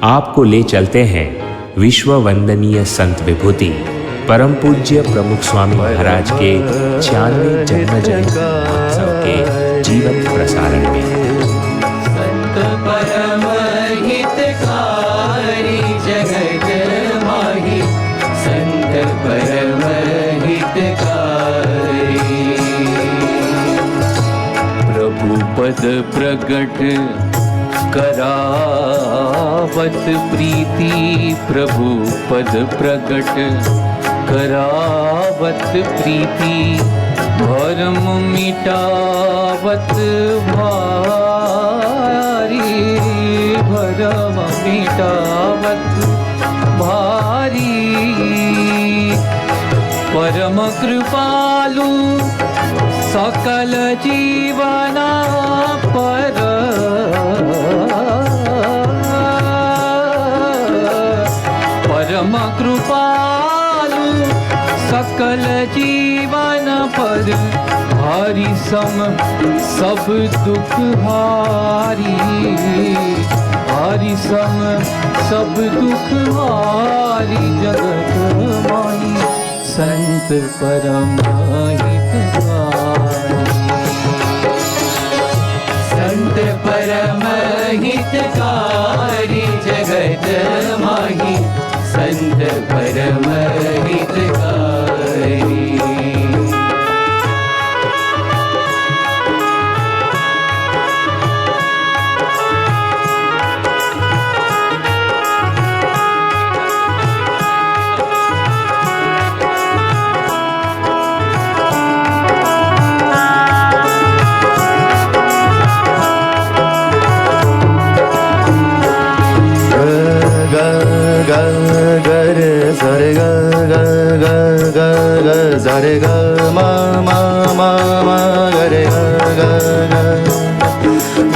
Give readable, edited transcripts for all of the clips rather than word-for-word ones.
आपको ले चलते हैं विश्व वंदनीय संत विभूति परम पूज्य प्रमुख स्वामी महाराज के 96 जन्म जयंती महोत्सव के जीवंत प्रसारण में। संत परम हितकारी जगत माही, संत परम हितकारी। प्रभु पद प्रगट करावत प्रीति, प्रभु पद प्रगट करावत प्रीति। भरम मिटावत भारी, भरम मिटावत भारी। परम कृपालु सकल जीवना पर, परम कृपालु सकल जीवन पर। हरि सम सब दुख हारी, हरि सम सब दुख हारी। जगत माही संत परम हितकारी, संत परम हितकारी। जगत माही संत परम हितकारी। सरे ग ग ग ग ग सरे ग म म म म ग रे ग ग ग ग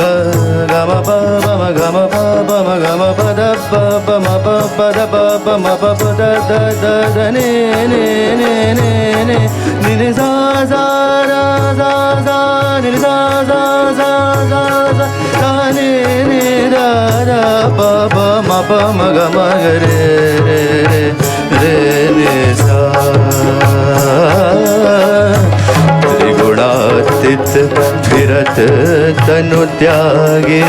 म प प म ग म प प म ग म प द प प म प प द प प म प प द द द द ने ने ने ने ने नि नि सा सा रा सा सा नि नि सा सा सा सा सा सा ने ने दा दा प प म प म ग म ग रे रे रे रे सा। त्रिगुणातीत फिरत तनु त्यागे,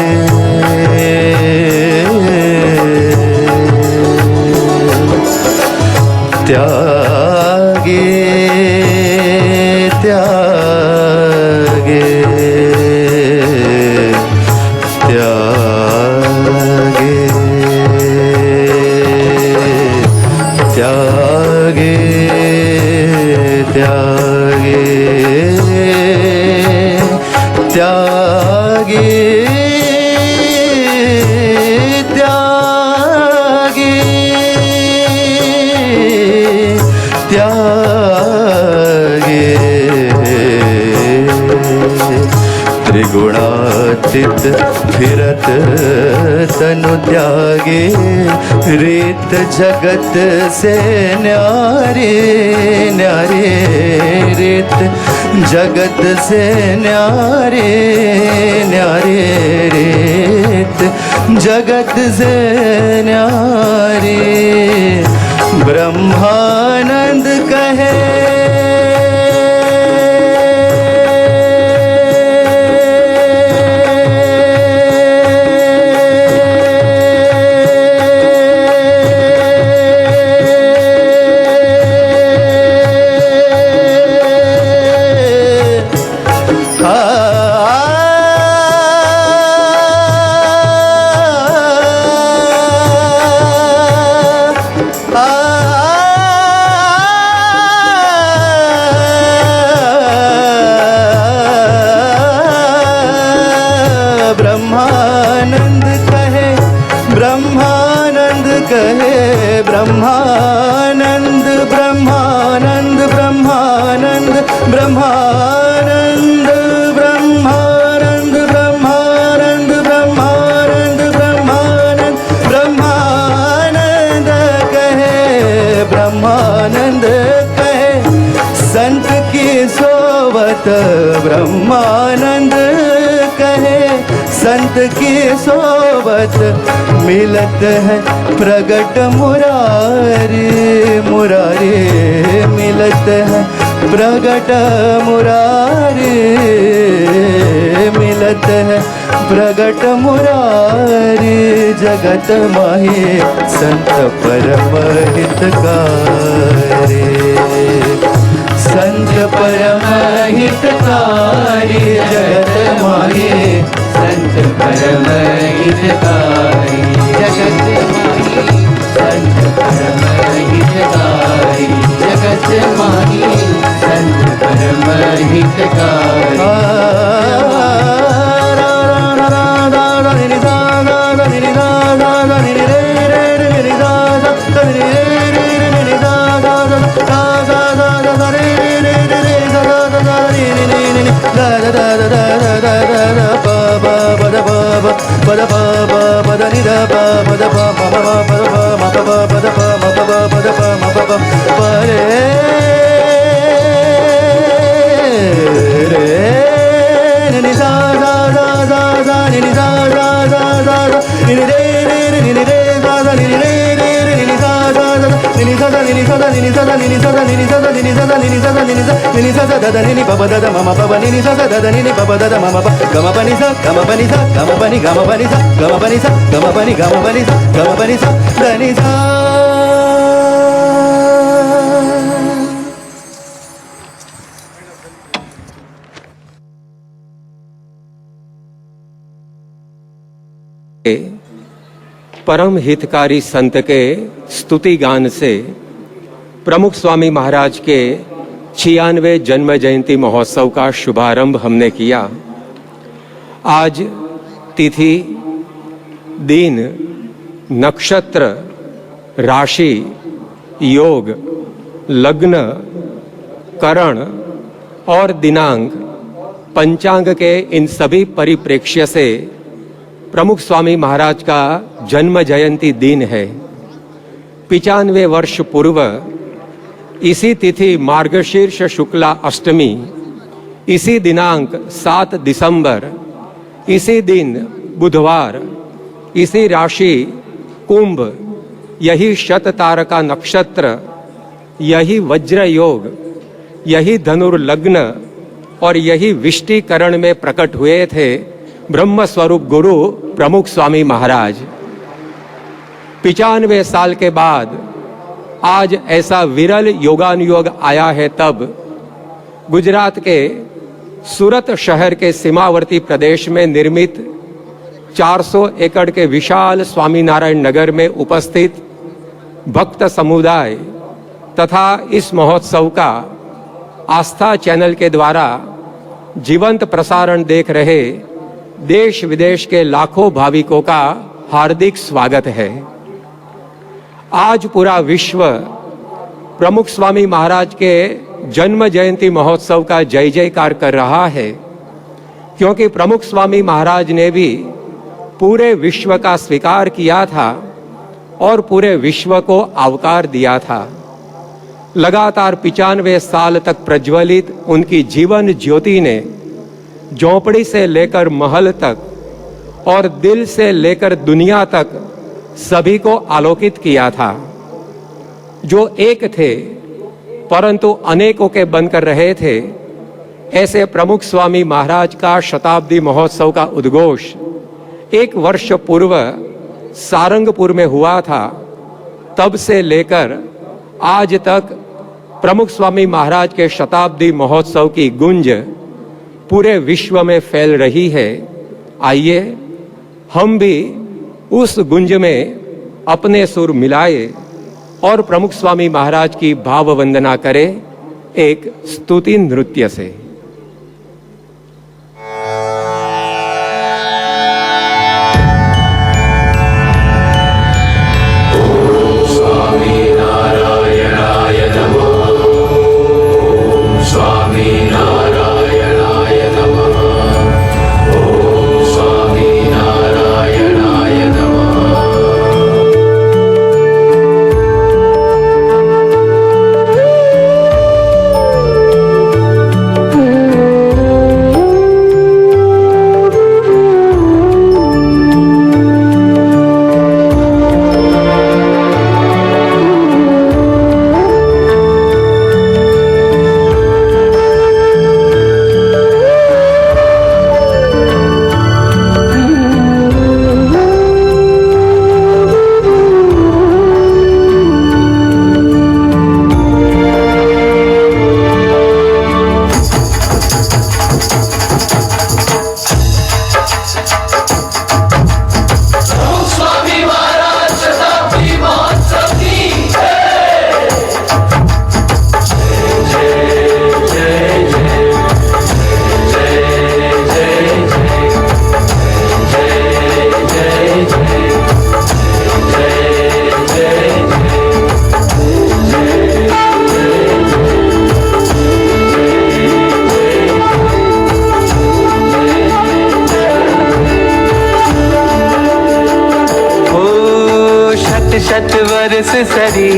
त्यागे त्यागे त्यागे त्यागे त्यागे त्यागे त्यागे त्यागे। त्रिगुणातीत फिरत तनु त्यागे, रीत जगत से न्यारे न्यारे। रीत जगत से न्यारे न्यारे। रीत जगत से न्यारे। ब्रह्मानंद कहे ब्रह्मानंद ब्रह्मानंद ब्रह्मानंद ब्रह्मानंद ब्रह्मानंद ब्रह्मानंद ब्रह्मानंद ब्रह्मानंद ब्रह्मानंद कहे ब्रह्मानंद कहे संत की सोवत ब्रह्मानंद कहे संत की सोबत मिलत है प्रगट मुरारी, मुरारी मिलत है प्रगट मुरारी, मिलत है प्रगट मुरारी। जगत माही संत परम हितकारी, संत परम हितकारी। जगत माही संत परम हितकारी, जगत माही संत परम हितकारी, जगत माही संत परम हितकारी। परम हितकारी संत के स्तुति गान से प्रमुख स्वामी महाराज के 96वें जन्म जयंती महोत्सव का शुभारंभ हमने किया। आज तिथि, दिन, नक्षत्र, राशि, योग, लग्न, करण और दिनांक, पंचांग के इन सभी परिप्रेक्ष्य से प्रमुख स्वामी महाराज का जन्म जयंती दिन है। 95 वर्ष पूर्व इसी तिथि मार्गशीर्ष शुक्ला अष्टमी, इसी दिनांक 7 दिसंबर, इसी दिन बुधवार, इसी राशि कुंभ, यही शततारका नक्षत्र, यही वज्र योग, यही धनुर्लग्न और यही विष्टिकरण में प्रकट हुए थे ब्रह्म स्वरूप गुरु प्रमुख स्वामी महाराज। 95 साल के बाद आज ऐसा विरल योगानुयोग आया है। तब गुजरात के सूरत शहर के सीमावर्ती प्रदेश में निर्मित 400 एकड़ के विशाल स्वामीनारायण नगर में उपस्थित भक्त समुदाय तथा इस महोत्सव का आस्था चैनल के द्वारा जीवंत प्रसारण देख रहे देश विदेश के लाखों भाविकों का हार्दिक स्वागत है। आज पूरा विश्व प्रमुख स्वामी महाराज के जन्म जयंती महोत्सव का जय जयकार कर रहा है, क्योंकि प्रमुख स्वामी महाराज ने भी पूरे विश्व का स्वीकार किया था और पूरे विश्व को आवकार दिया था। लगातार 95 साल तक प्रज्वलित उनकी जीवन ज्योति ने झोंपड़ी से लेकर महल तक और दिल से लेकर दुनिया तक सभी को आलोकित किया था। जो एक थे परंतु अनेकों के बनकर रहे थे, ऐसे प्रमुख स्वामी महाराज का शताब्दी महोत्सव का उद्घोष 1 वर्ष पूर्व सारंगपुर में हुआ था। तब से लेकर आज तक प्रमुख स्वामी महाराज के शताब्दी महोत्सव की गूंज पूरे विश्व में फैल रही है। आइए हम भी उस गुंज में अपने सुर मिलाए और प्रमुख स्वामी महाराज की भाव वंदना करें एक स्तुति नृत्य से। शत वर्ष सरे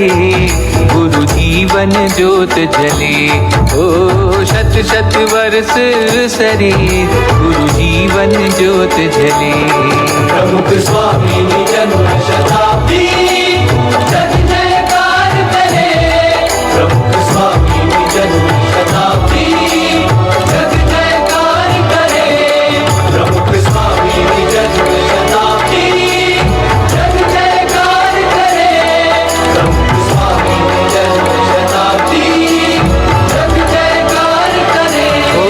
गुरु जीवन ज्योत जले ओ शत शत वर्ष सरे गुरु जीवन ज्योत जले। प्रमुख स्वामी जन्म शताब्दी जग जयकार करे। प्रमुख स्वामी जन्म शताब्दी जग जयकार करे। प्रमुख स्वामी जन्म शताब्दी जग जयकार करे। प्रमुख स्वामी जन्म शताब्दी जग जयकार करे। ओ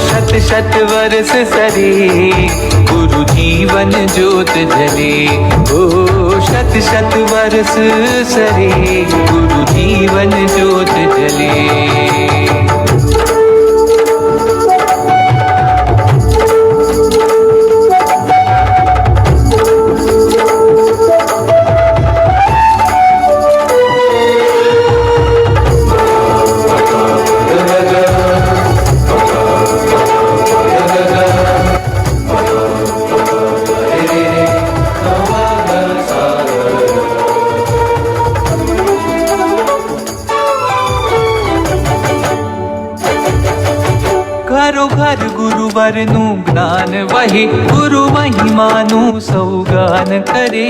शत शत वर्ष सरे गुरु जीवन ज्योत जले ओ शत शत वर्ष सरे गुरु जीवन ज्योत जले। घरो घर गुरुवर नु ज्ञान वही गुरु महिमा नु सौगान करे।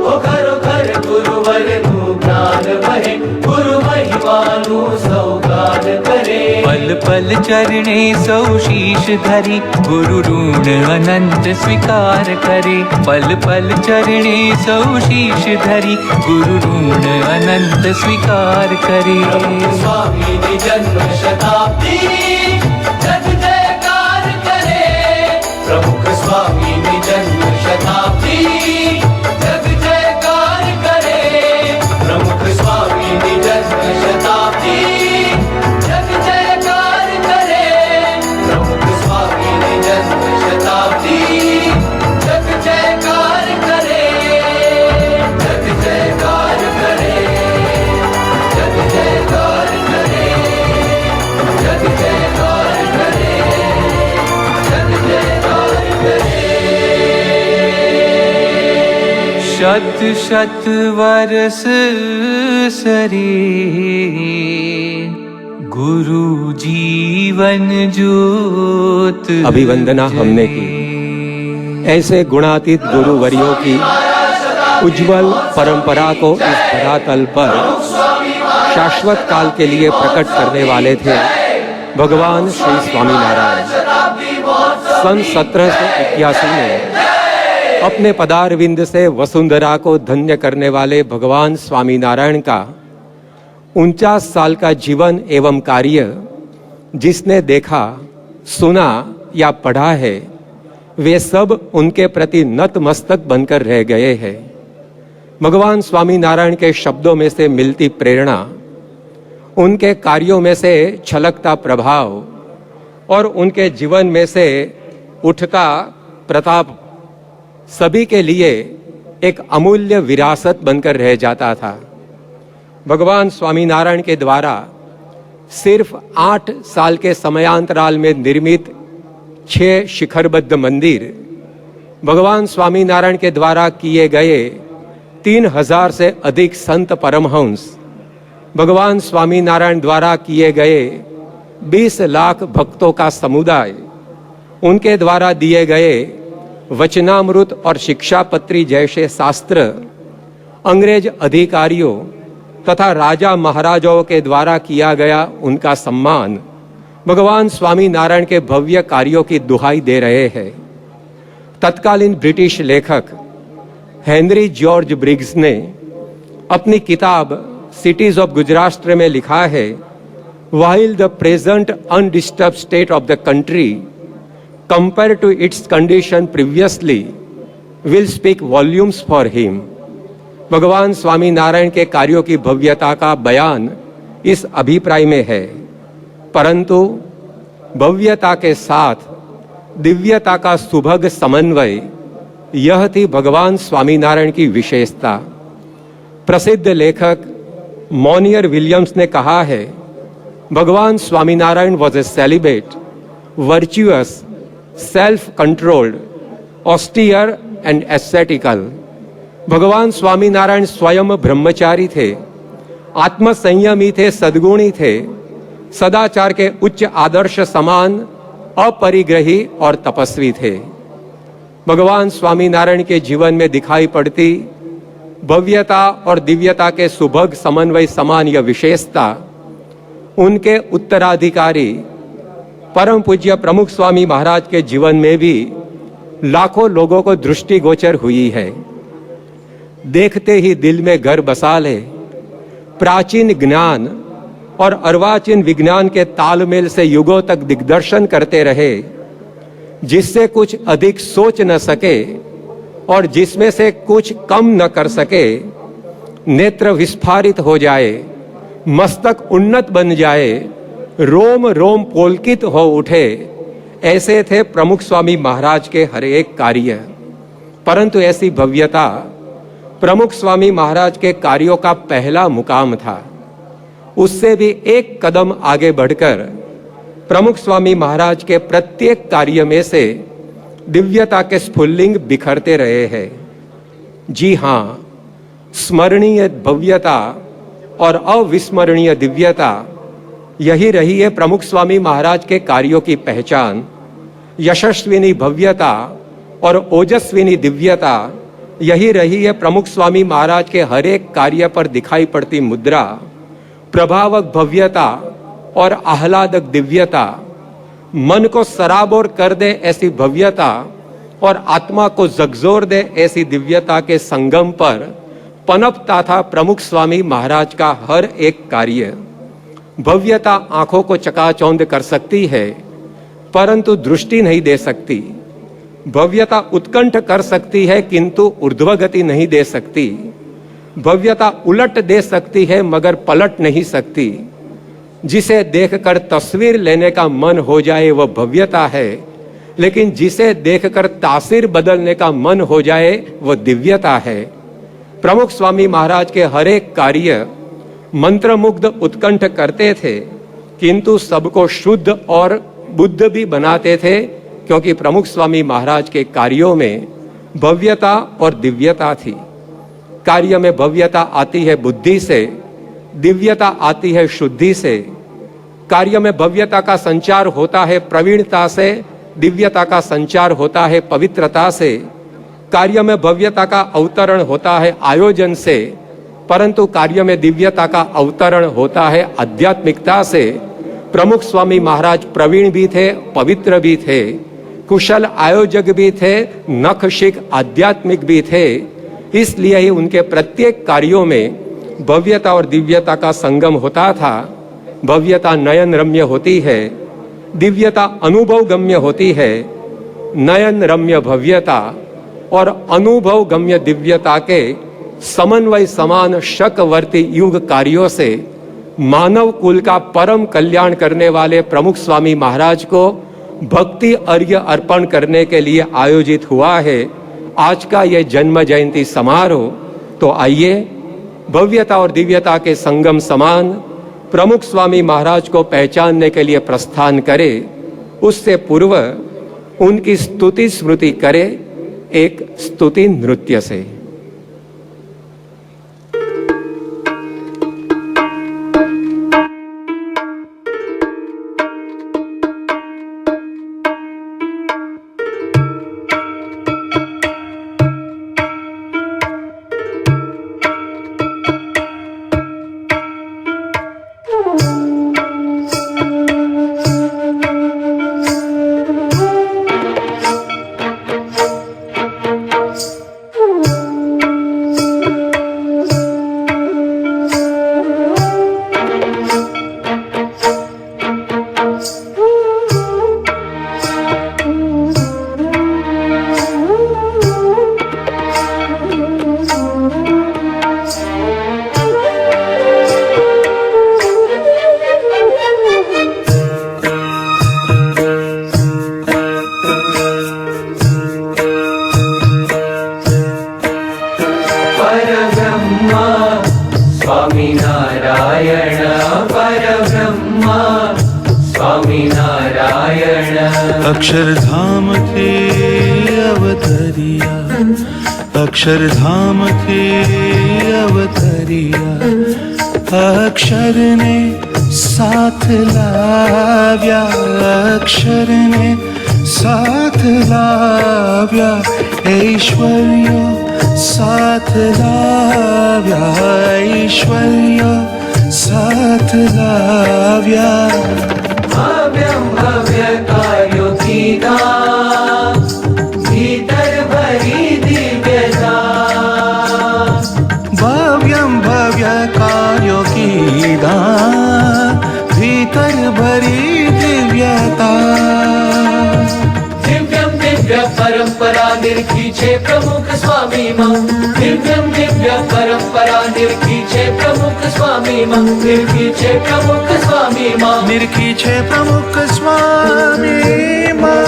ओ घरो घर गुरुवर नु ज्ञान वहे गुरु महिमा नु सौगान करे। पल पल चरणे सौ शीश धरी गुरु ऋण अनंत स्वीकार करे। पल पल चरणे सौ शीश धरी गुरु ऋण अनंत स्वीकार करे। स्वामी जन्म शताब्दी जग जयकार करे। प्रमुख स्वामी जन्म शताब्दी जग जयकार करे। प्रमुख स्वामी जन्म शताब्दी जग जयकार करे। प्रमुख स्वामी जन्म शताब्दी जग जयकार करे। जग जयकार करे। जग जयकार करे। जग जयकार करे। जग जयकार करे। शत शत वर्ष सरे गुरु जीवन ज्योत अभिवंदना हमने की। ऐसे गुणातीत गुरुवर्यों की उज्जवल परंपरा को इस धरातल पर शाश्वत काल के लिए प्रकट करने वाले थे भगवान श्री स्वामीनारायण। सन 1781 में अपने पदारविंद से वसुंधरा को धन्य करने वाले भगवान स्वामीनारायण का 49 साल का जीवन एवं कार्य जिसने देखा, सुना या पढ़ा है, वे सब उनके प्रति नतमस्तक बनकर रह गए हैं। भगवान स्वामीनारायण के शब्दों में से मिलती प्रेरणा, उनके कार्यों में से छलकता प्रभाव और उनके जीवन में से उठता प्रताप सभी के लिए एक अमूल्य विरासत बनकर रह जाता था। भगवान स्वामीनारायण के द्वारा सिर्फ 8 साल के समयांतराल में निर्मित 6 शिखरबद्ध मंदिर, भगवान स्वामीनारायण के द्वारा किए गए 3000 से अधिक संत परमहंस, भगवान स्वामीनारायण द्वारा किए गए 20 लाख भक्तों का समुदाय, उनके द्वारा दिए गए वचनामृत और शिक्षापत्री जैसे शास्त्र, अंग्रेज अधिकारियों तथा राजा महाराजाओं के द्वारा किया गया उनका सम्मान भगवान स्वामीनारायण के भव्य कार्यों की दुहाई दे रहे हैं। तत्कालीन ब्रिटिश लेखक हेनरी जॉर्ज ब्रिग्स ने अपनी किताब सिटीज ऑफ गुजरात में लिखा है, while the present undisturbed state of the country compared to its condition previously will speak volumes for him। भगवान स्वामीनारायण के कार्यों की भव्यता का बयान इस अभिप्राय में है, परंतु भव्यता के साथ दिव्यता का सुभग समन्वय, यह थी भगवान स्वामीनारायण की विशेषता। प्रसिद्ध लेखक मोनियर विलियम्स ने कहा है, भगवान Swaminarayan was a celebrate, virtuous, self-controlled, austere and aesthetical. भगवान स्वामीनारायण स्वयं ब्रह्मचारी थे, आत्मसंयमी थे, सद्गुणी थे, सदाचार के उच्च आदर्श समान अपरिग्रही और तपस्वी थे। भगवान स्वामीनारायण के जीवन में दिखाई पड़ती भव्यता और दिव्यता के सुभग समन्वय समान यह विशेषता उनके उत्तराधिकारी परम पूज्य प्रमुख स्वामी महाराज के जीवन में भी लाखों लोगों को दृष्टिगोचर हुई है। देखते ही दिल में घर बसा ले, प्राचीन ज्ञान और अर्वाचीन विज्ञान के तालमेल से युगों तक दिग्दर्शन करते रहे, जिससे कुछ अधिक सोच न सके और जिसमें से कुछ कम न कर सके, नेत्र विस्फारित हो जाए, मस्तक उन्नत बन जाए, रोम रोम पुलकित हो उठे, ऐसे थे प्रमुख स्वामी महाराज के हर एक कार्य। परंतु ऐसी भव्यता प्रमुख स्वामी महाराज के कार्यों का पहला मुकाम था। उससे भी एक कदम आगे बढ़कर प्रमुख स्वामी महाराज के प्रत्येक कार्य में से दिव्यता के स्फुल्लिंग बिखरते रहे हैं। जी हाँ, स्मरणीय भव्यता और अविस्मरणीय दिव्यता यही रही है प्रमुख स्वामी महाराज के कार्यों की पहचान। यशस्विनी भव्यता और ओजस्विनी दिव्यता यही रही है प्रमुख स्वामी महाराज के हर एक कार्य पर दिखाई पड़ती मुद्रा। प्रभावक भव्यता और आह्लादक दिव्यता, मन को सराबोर कर दे ऐसी भव्यता और आत्मा को झकझोर दे ऐसी दिव्यता के संगम पर पनपता था प्रमुख स्वामी महाराज का हर एक कार्य। भव्यता आंखों को चकाचौंध कर सकती है, परंतु दृष्टि नहीं दे सकती। भव्यता उत्कंठ कर सकती है, किंतु ऊर्ध्वगति नहीं दे सकती। भव्यता उलट दे सकती है, मगर पलट नहीं सकती। जिसे देखकर तस्वीर लेने का मन हो जाए वह भव्यता है, लेकिन जिसे देखकर तासीर बदलने का मन हो जाए वह दिव्यता है। प्रमुख स्वामी महाराज के हर एक कार्य मंत्रमुग्ध उत्कंठ करते थे, किंतु सबको शुद्ध और बुद्ध भी बनाते थे, क्योंकि प्रमुख स्वामी महाराज के कार्यों में भव्यता और दिव्यता थी। कार्य में भव्यता आती है बुद्धि से, दिव्यता आती है शुद्धि से। कार्य में भव्यता का संचार होता है प्रवीणता से, दिव्यता का संचार होता है पवित्रता से। कार्य में भव्यता का अवतरण होता है आयोजन से, परंतु कार्य में दिव्यता का अवतरण होता है आध्यात्मिकता से। प्रमुख स्वामी महाराज प्रवीण भी थे, पवित्र भी थे, कुशल आयोजक भी थे, नखशिख आध्यात्मिक भी थे। इसलिए ही उनके प्रत्येक कार्यों में भव्यता और दिव्यता का संगम होता था। भव्यता नयन रम्य होती है, दिव्यता अनुभव गम्य होती है। नयन रम्य भव्यता और अनुभव गम्य दिव्यता के समन्वय समान शकवर्ती युग कार्यों से मानव कुल का परम कल्याण करने वाले प्रमुख स्वामी महाराज को भक्ति अर्घ्य अर्पण करने के लिए आयोजित हुआ है आज का ये जन्म जयंती समारोह। तो आइए भव्यता और दिव्यता के संगम समान प्रमुख स्वामी महाराज को पहचानने के लिए प्रस्थान करें। उससे पूर्व उनकी स्तुति स्मृति करें एक स्तुति नृत्य से। स्वामीनारायण परब्रह्मा स्वामीनारायण अक्षरधाम थे अवतरिया अक्षरधाम के अवतरिया अक्षर ने साथ लाव्या अक्षर ने साथ लाव्या ऐश्वर्य साथ लाव्या ऐश्वर्य साथ लाव्या भव्यं भव्यकायो कीदा भीतर भरी दिव्यता भव्यं भव्यकायो कीदा भीतर भरी दिव्यता दिव्यं दिव्य परंपरा निरखीचे प्रमुख स्वामी मां दिव्यं दिव्य परंपरा निरखीचे प्रमुख स्वामी मां निरखीचे प्रमुख स्वामी मां निरखीचे प्रमुख स्वामी मां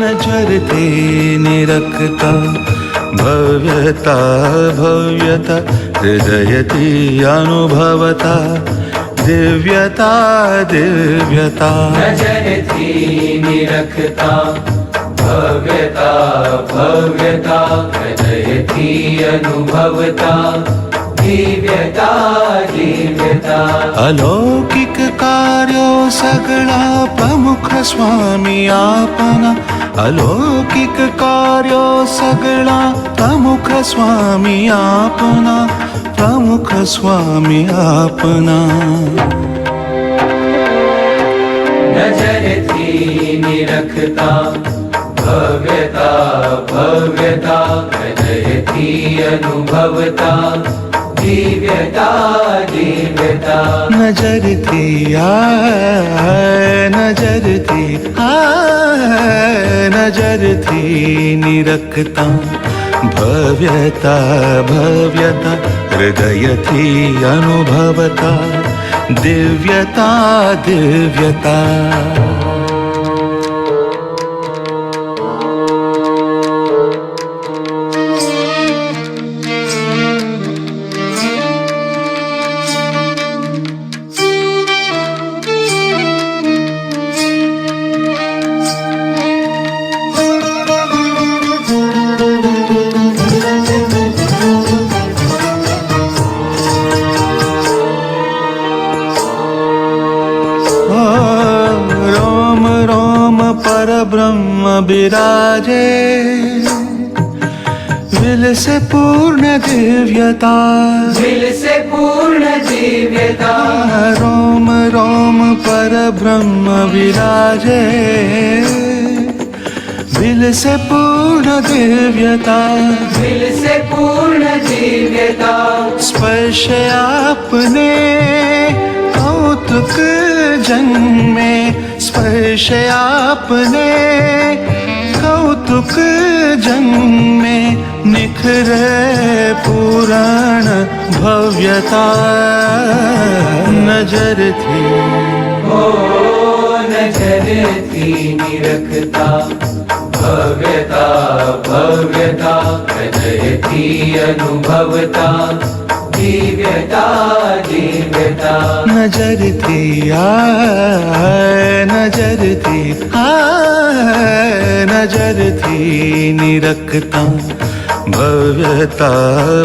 नजर थे निरखता भव्यता भव्यता हृदय थी अनुभवता दिव्यता दिव्यता नजर थी निरखता भव्यता भव्यता हृदय थी अनुभवता दिव्यता दिव्यता अलौकिक कार्यो सगळा प्रमुख स्वामी आपना अलौकिक कार्यो सगळा प्रमुख स्वामी आपना प्रमुख स्वामी आपना नजर थी निरखता भव्यता भव्यता हृदय थी अनुभवता दिव्यता दिव्यता नजर थी नजर थी नजर थी निरखता भव्यता भव्यता हृदय थी अनुभवता दिव्यता दिव्यता ब्रह्म विराजे विल से पूर्ण दिव्यता दिल से पूर्ण दिव्यता रोम रोम पर ब्रह्म विराजे विल से पूर्ण दिव्यता दिल से पूर्ण दिव्यता स्पर्श आपने कौतुक जन्मे स्पर्श आपने कौतुक जन्मे निखरे पुराण भव्यता नजर थी ओ नजर थी निरखता भव्यता भव्यता हृदय थी अनुभवता दिव्यता दिव्यता नजर थी नजर थी नजर थी निरखता भव्यता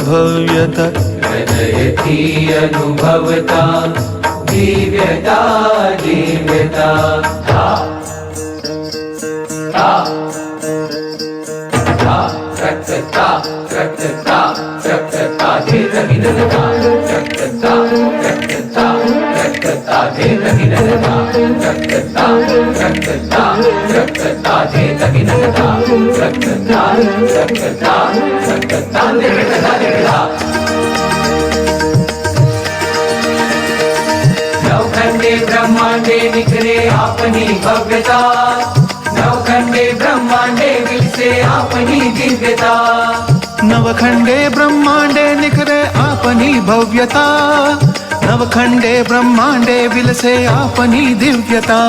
भव्यता हृदय थी अनुभवता दिव्यता दिव्यता था रक्तता रक्तता रक्तता धे रविनता रक्तता रक्तता रक्तता धे रविनता रक्तता रक्तता रक्तता धे रविनता रक्तता रक्तता रक्तता धे रविनता नवखंडे ब्रह्मांडे निखरे आपनी भव्यता, नवखंडे ब्रह्मांडे विलसे आपनी दिव्यता, नवखंडे ब्रह्मांडे निखरे आपनी भव्यता, नवखंडे ब्रह्मांडे विलसे आपनी दिव्यता।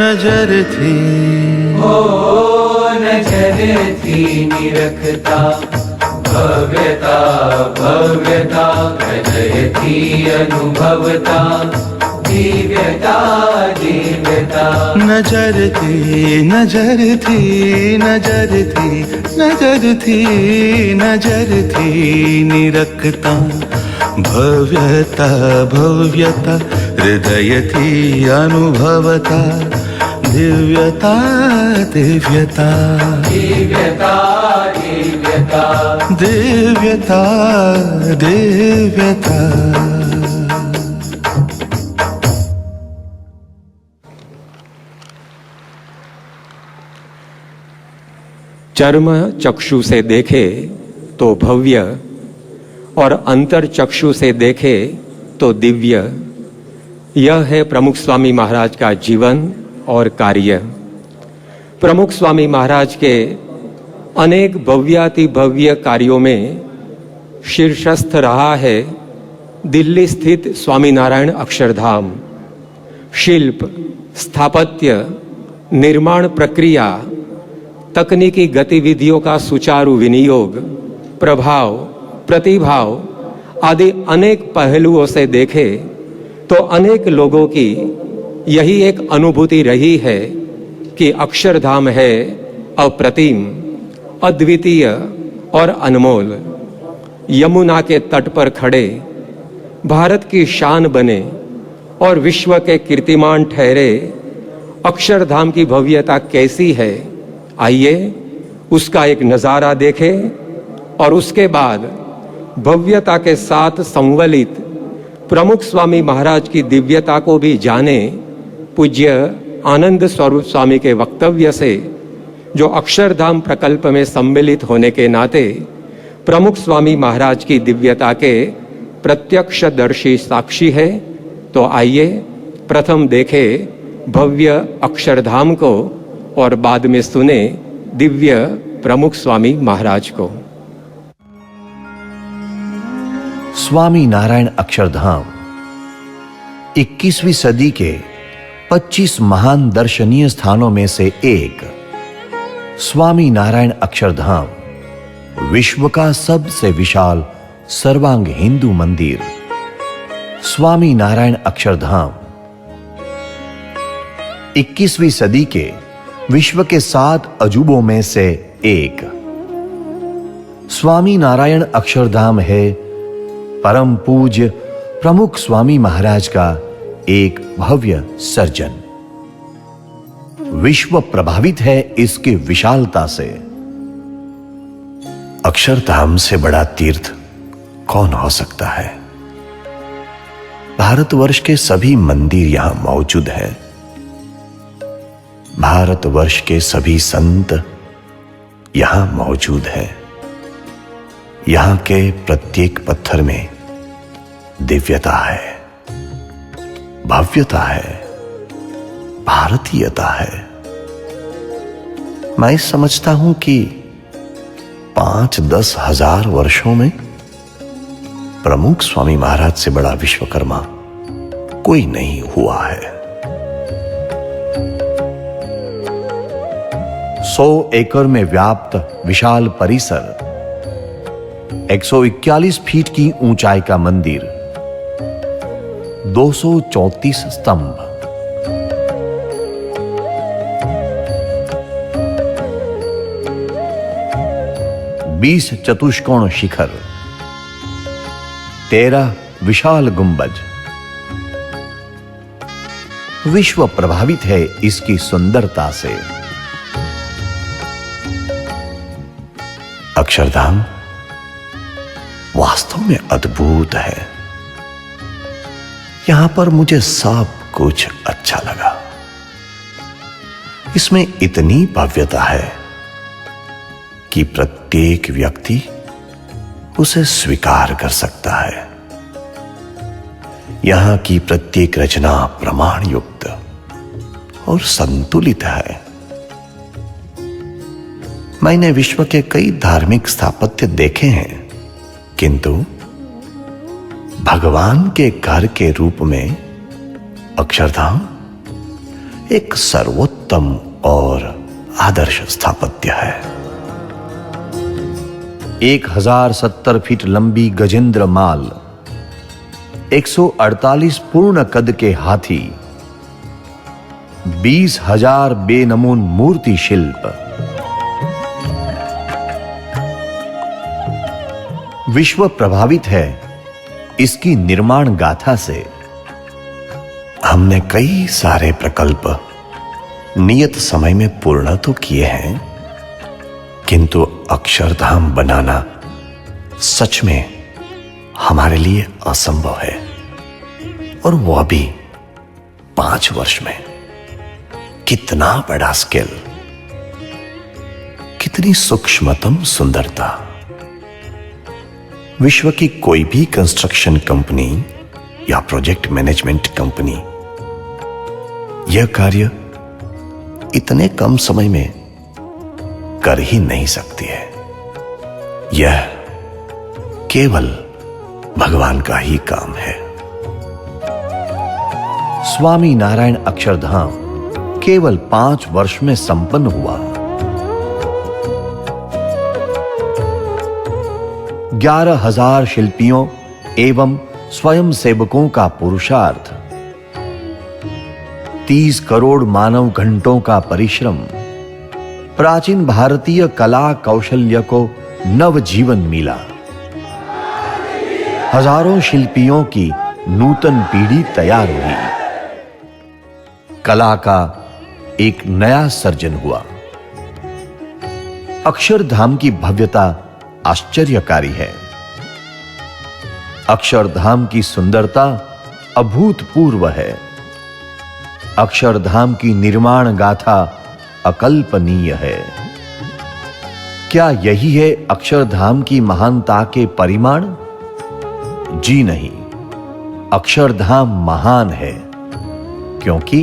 नजर थी नजर थी निरखता, भव्यता भव्यता हृदय थी अनुभवता, दिव्यता दिव्यता। नजर थी नजर थी नजर थी नजर थी नजर थी निरखता, भव्यता भव्यता हृदय थी अनुभवता, दिव्यता दिव्यता दिव्यता दिव्यता दिव्यता दिव्यता। चर्म चक्षु से देखे तो भव्य और अंतर चक्षु से देखे तो दिव्य, यह है प्रमुख स्वामी महाराज का जीवन और कार्य। प्रमुख स्वामी महाराज के अनेक भव्याति भव्य कार्यों में शीर्षस्थ रहा है दिल्ली स्थित स्वामीनारायण अक्षरधाम। शिल्प, स्थापत्य, निर्माण प्रक्रिया, तकनीकी गतिविधियों का सुचारू विनियोग, प्रभाव, प्रतिभाव आदि अनेक पहलुओं से देखे तो अनेक लोगों की यही एक अनुभूति रही है कि अक्षरधाम है अप्रतिम, अद्वितीय और अनमोल। यमुना के तट पर खड़े भारत की शान बने और विश्व के कीर्तिमान ठहरे अक्षरधाम की भव्यता कैसी है, आइए उसका एक नज़ारा देखें और उसके बाद भव्यता के साथ संवलित प्रमुख स्वामी महाराज की दिव्यता को भी जाने। पूज्य आनंद स्वरूप स्वामी के वक्तव्य से, जो अक्षरधाम प्रकल्प में सम्मिलित होने के नाते प्रमुख स्वामी महाराज की दिव्यता के प्रत्यक्षदर्शी साक्षी है, तो आइए प्रथम देखें भव्य अक्षरधाम को और बाद में सुने दिव्य प्रमुख स्वामी महाराज को। स्वामी नारायण अक्षरधाम 21वीं सदी के 25 महान दर्शनीय स्थानों में से एक। स्वामी नारायण अक्षरधाम विश्व का सबसे विशाल सर्वांग हिंदू मंदिर। स्वामी नारायण अक्षरधाम 21वीं सदी के विश्व के 7 अजूबों में से एक। स्वामी नारायण अक्षरधाम है परम पूज्य प्रमुख स्वामी महाराज का एक भव्य सर्जन। विश्व प्रभावित है इसकी विशालता से। अक्षरधाम से बड़ा तीर्थ कौन हो सकता है। भारतवर्ष के सभी मंदिर यहां मौजूद हैं। भारतवर्ष के सभी संत यहां मौजूद हैं। यहां के प्रत्येक पत्थर में दिव्यता है, भव्यता है, भारतीयता है। मैं समझता हूं कि 5-10 हजार वर्षों में प्रमुख स्वामी महाराज से बड़ा विश्वकर्मा कोई नहीं हुआ है। 100 एकड़ में व्याप्त विशाल परिसर, 141 फीट की ऊंचाई का मंदिर, 234 स्तंभ, बीस चतुष्कोण शिखर, 13 विशाल गुंबज। विश्व प्रभावित है इसकी सुंदरता से। अक्षरधाम वास्तव में अद्भुत है। यहां पर मुझे सांप कुछ अच्छा लगा। इसमें इतनी भव्यता है कि प्रत्येक व्यक्ति उसे स्वीकार कर सकता है। यहां की प्रत्येक रचना प्रमाण युक्त और संतुलित है। मैंने विश्व के कई धार्मिक स्थापत्य देखे हैं, किंतु भगवान के घर के रूप में अक्षरधाम एक सर्वोत्तम और आदर्श स्थापत्य है। 1070 फीट लंबी गजेंद्र माल, 148 पूर्ण कद के हाथी, 20,000 बेनमून मूर्ति शिल्प, विश्व प्रभावित है इसकी निर्माण गाथा से। हमने कई सारे प्रकल्प नियत समय में पूर्ण तो किए हैं, किंतु अक्षरधाम बनाना सच में हमारे लिए असंभव है, और वह भी 5 वर्ष में। कितना बड़ा स्केल, कितनी सूक्ष्मतम सुंदरता। विश्व की कोई भी कंस्ट्रक्शन कंपनी या प्रोजेक्ट मैनेजमेंट कंपनी यह कार्य इतने कम समय में कर ही नहीं सकती है। यह केवल भगवान का ही काम है। स्वामी नारायण अक्षरधाम केवल 5 वर्ष में संपन्न हुआ। 11,000 शिल्पियों एवं स्वयं सेवकों का पुरुषार्थ, 30 करोड़ मानव घंटों का परिश्रम, प्राचीन भारतीय कला कौशल्य को नव जीवन मिला। हजारों शिल्पियों की नूतन पीढ़ी तैयार हुई। कला का एक नया सर्जन हुआ। अक्षरधाम की भव्यता आश्चर्यकारी है। अक्षरधाम की सुंदरता अभूतपूर्व है। अक्षरधाम की निर्माण गाथा अकल्पनीय है। क्या यही है अक्षरधाम की महानता के परिमाण? जी नहीं, अक्षरधाम महान है क्योंकि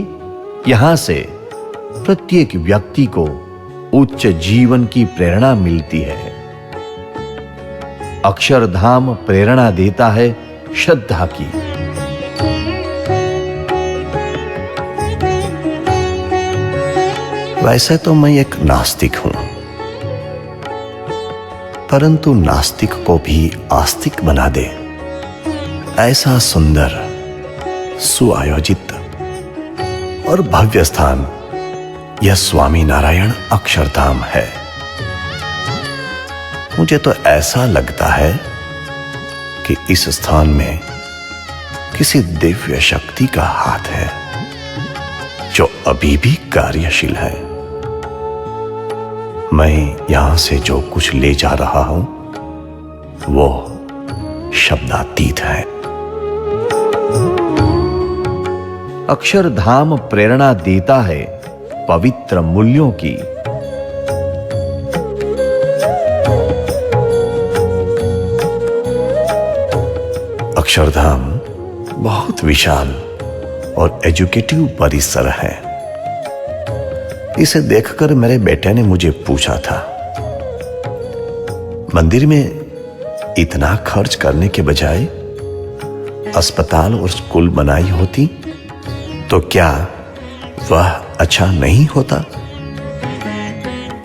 यहां से प्रत्येक व्यक्ति को उच्च जीवन की प्रेरणा मिलती है। अक्षरधाम प्रेरणा देता है श्रद्धा की। वैसे तो मैं एक नास्तिक हूं, परंतु नास्तिक को भी आस्तिक बना दे ऐसा सुंदर, सुआयोजित और भव्य स्थान यह स्वामी नारायण अक्षरधाम है। मुझे तो ऐसा लगता है कि इस स्थान में किसी दिव्य शक्ति का हाथ है जो अभी भी कार्यशील है। मैं यहां से जो कुछ ले जा रहा हूं वो शब्दातीत है। अक्षरधाम प्रेरणा देता है पवित्र मूल्यों की। अक्षरधाम बहुत विशाल और एजुकेटिव परिसर है। इसे देखकर मेरे बेटे ने मुझे पूछा था, मंदिर में इतना खर्च करने के बजाय अस्पताल और स्कूल बनाई होती तो क्या वह अच्छा नहीं होता?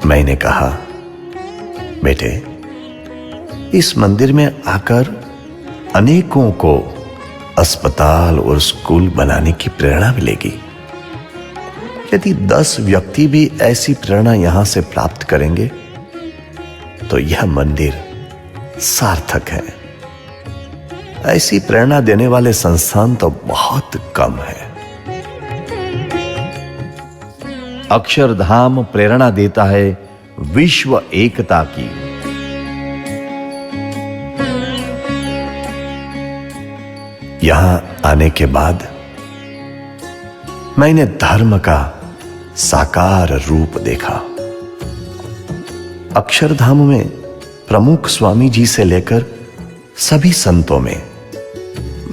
मैंने कहा, बेटे, इस मंदिर में आकर अनेकों को अस्पताल और स्कूल बनाने की प्रेरणा मिलेगी। यदि 10 व्यक्ति भी ऐसी प्रेरणा यहां से प्राप्त करेंगे तो यह मंदिर सार्थक है। ऐसी प्रेरणा देने वाले संस्थान तो बहुत कम है। अक्षरधाम प्रेरणा देता है विश्व एकता की। यहां आने के बाद मैंने धर्म का साकार रूप देखा। अक्षरधाम में प्रमुख स्वामी जी से लेकर सभी संतों में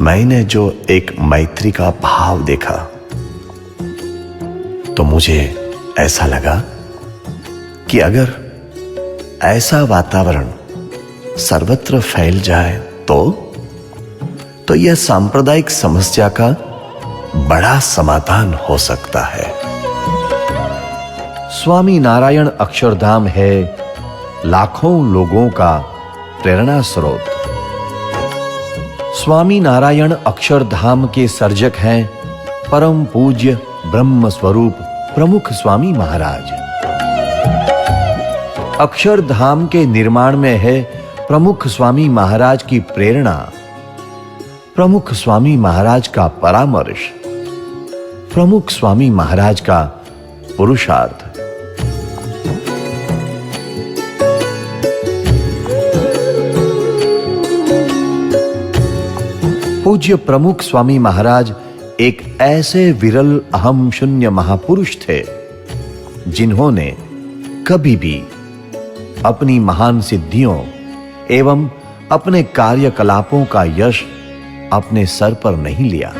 मैंने जो एक मैत्री का भाव देखा, तो मुझे ऐसा लगा कि अगर ऐसा वातावरण सर्वत्र फैल जाए तो यह सांप्रदायिक समस्या का बड़ा समाधान हो सकता है। स्वामी नारायण अक्षरधाम है लाखों लोगों का प्रेरणा स्रोत। स्वामी नारायण अक्षरधाम के सर्जक हैं परम पूज्य ब्रह्म स्वरूप प्रमुख स्वामी महाराज। अक्षरधाम के निर्माण में है प्रमुख स्वामी महाराज की प्रेरणा, प्रमुख स्वामी महाराज का परामर्श, प्रमुख स्वामी महाराज का पुरुषार्थ। पूज्य प्रमुख स्वामी महाराज एक ऐसे विरल अहम शून्य महापुरुष थे जिन्होंने कभी भी अपनी महान सिद्धियों एवं अपने कार्यकलापों का यश अपने सर पर नहीं लिया।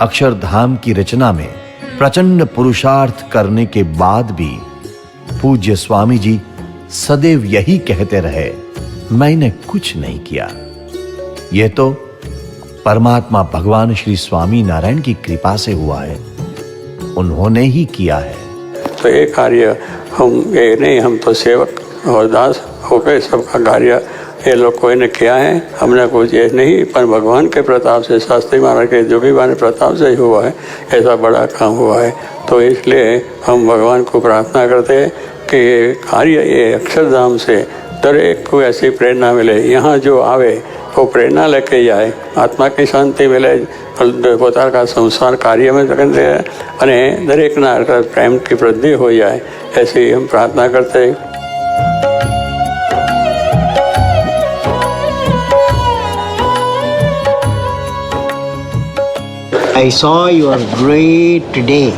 अक्षरधाम की रचना में प्रचंड पुरुषार्थ करने के बाद भी पूज्य स्वामी जी सदैव यही कहते रहे, मैंने कुछ नहीं किया। यह तो परमात्मा भगवान श्री स्वामी नारायण की कृपा से हुआ है, उन्होंने ही किया है। तो ये कार्य हम ये नहीं, हम तो सेवक और दास होकर सबका कार्य ये लोग कोई ने किया है, हमने कुछ ये नहीं, पर भगवान के प्रताप से, शास्त्री महाराज के जोगीबान प्रताप से ही हुआ है, ऐसा बड़ा काम हुआ है। तो इसलिए हम भगवान को प्रार्थना करते हैं कि ये कार्य ये अक्षरधाम से दरेक को ऐसी प्रेरणा मिले, यहाँ जो आवे वो प्रेरणा लेके जाए, आत्मा की शांति मिले, પોતાના संसार कार्य में करते हैं અને દરેકના પ્રેમ की वृद्धि हो जाए, ऐसी हम प्रार्थना करते हैं। I saw your great day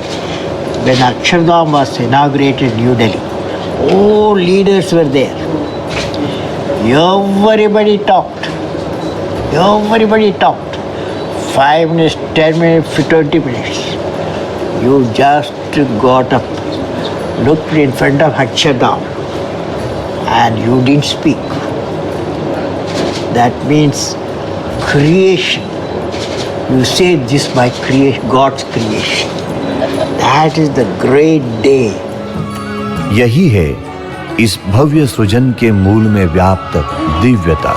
when Akshardham was inaugurated in New Delhi. All leaders were there. Everybody talked. 5 minutes, 10 minutes, 20 minutes. You just got up, looked in front of Akshardham, and you didn't speak. That means creation. You say this my creation, God's creation. That is the great day. यही है इस भव्य सृजन के मूल में व्याप्त दिव्यता।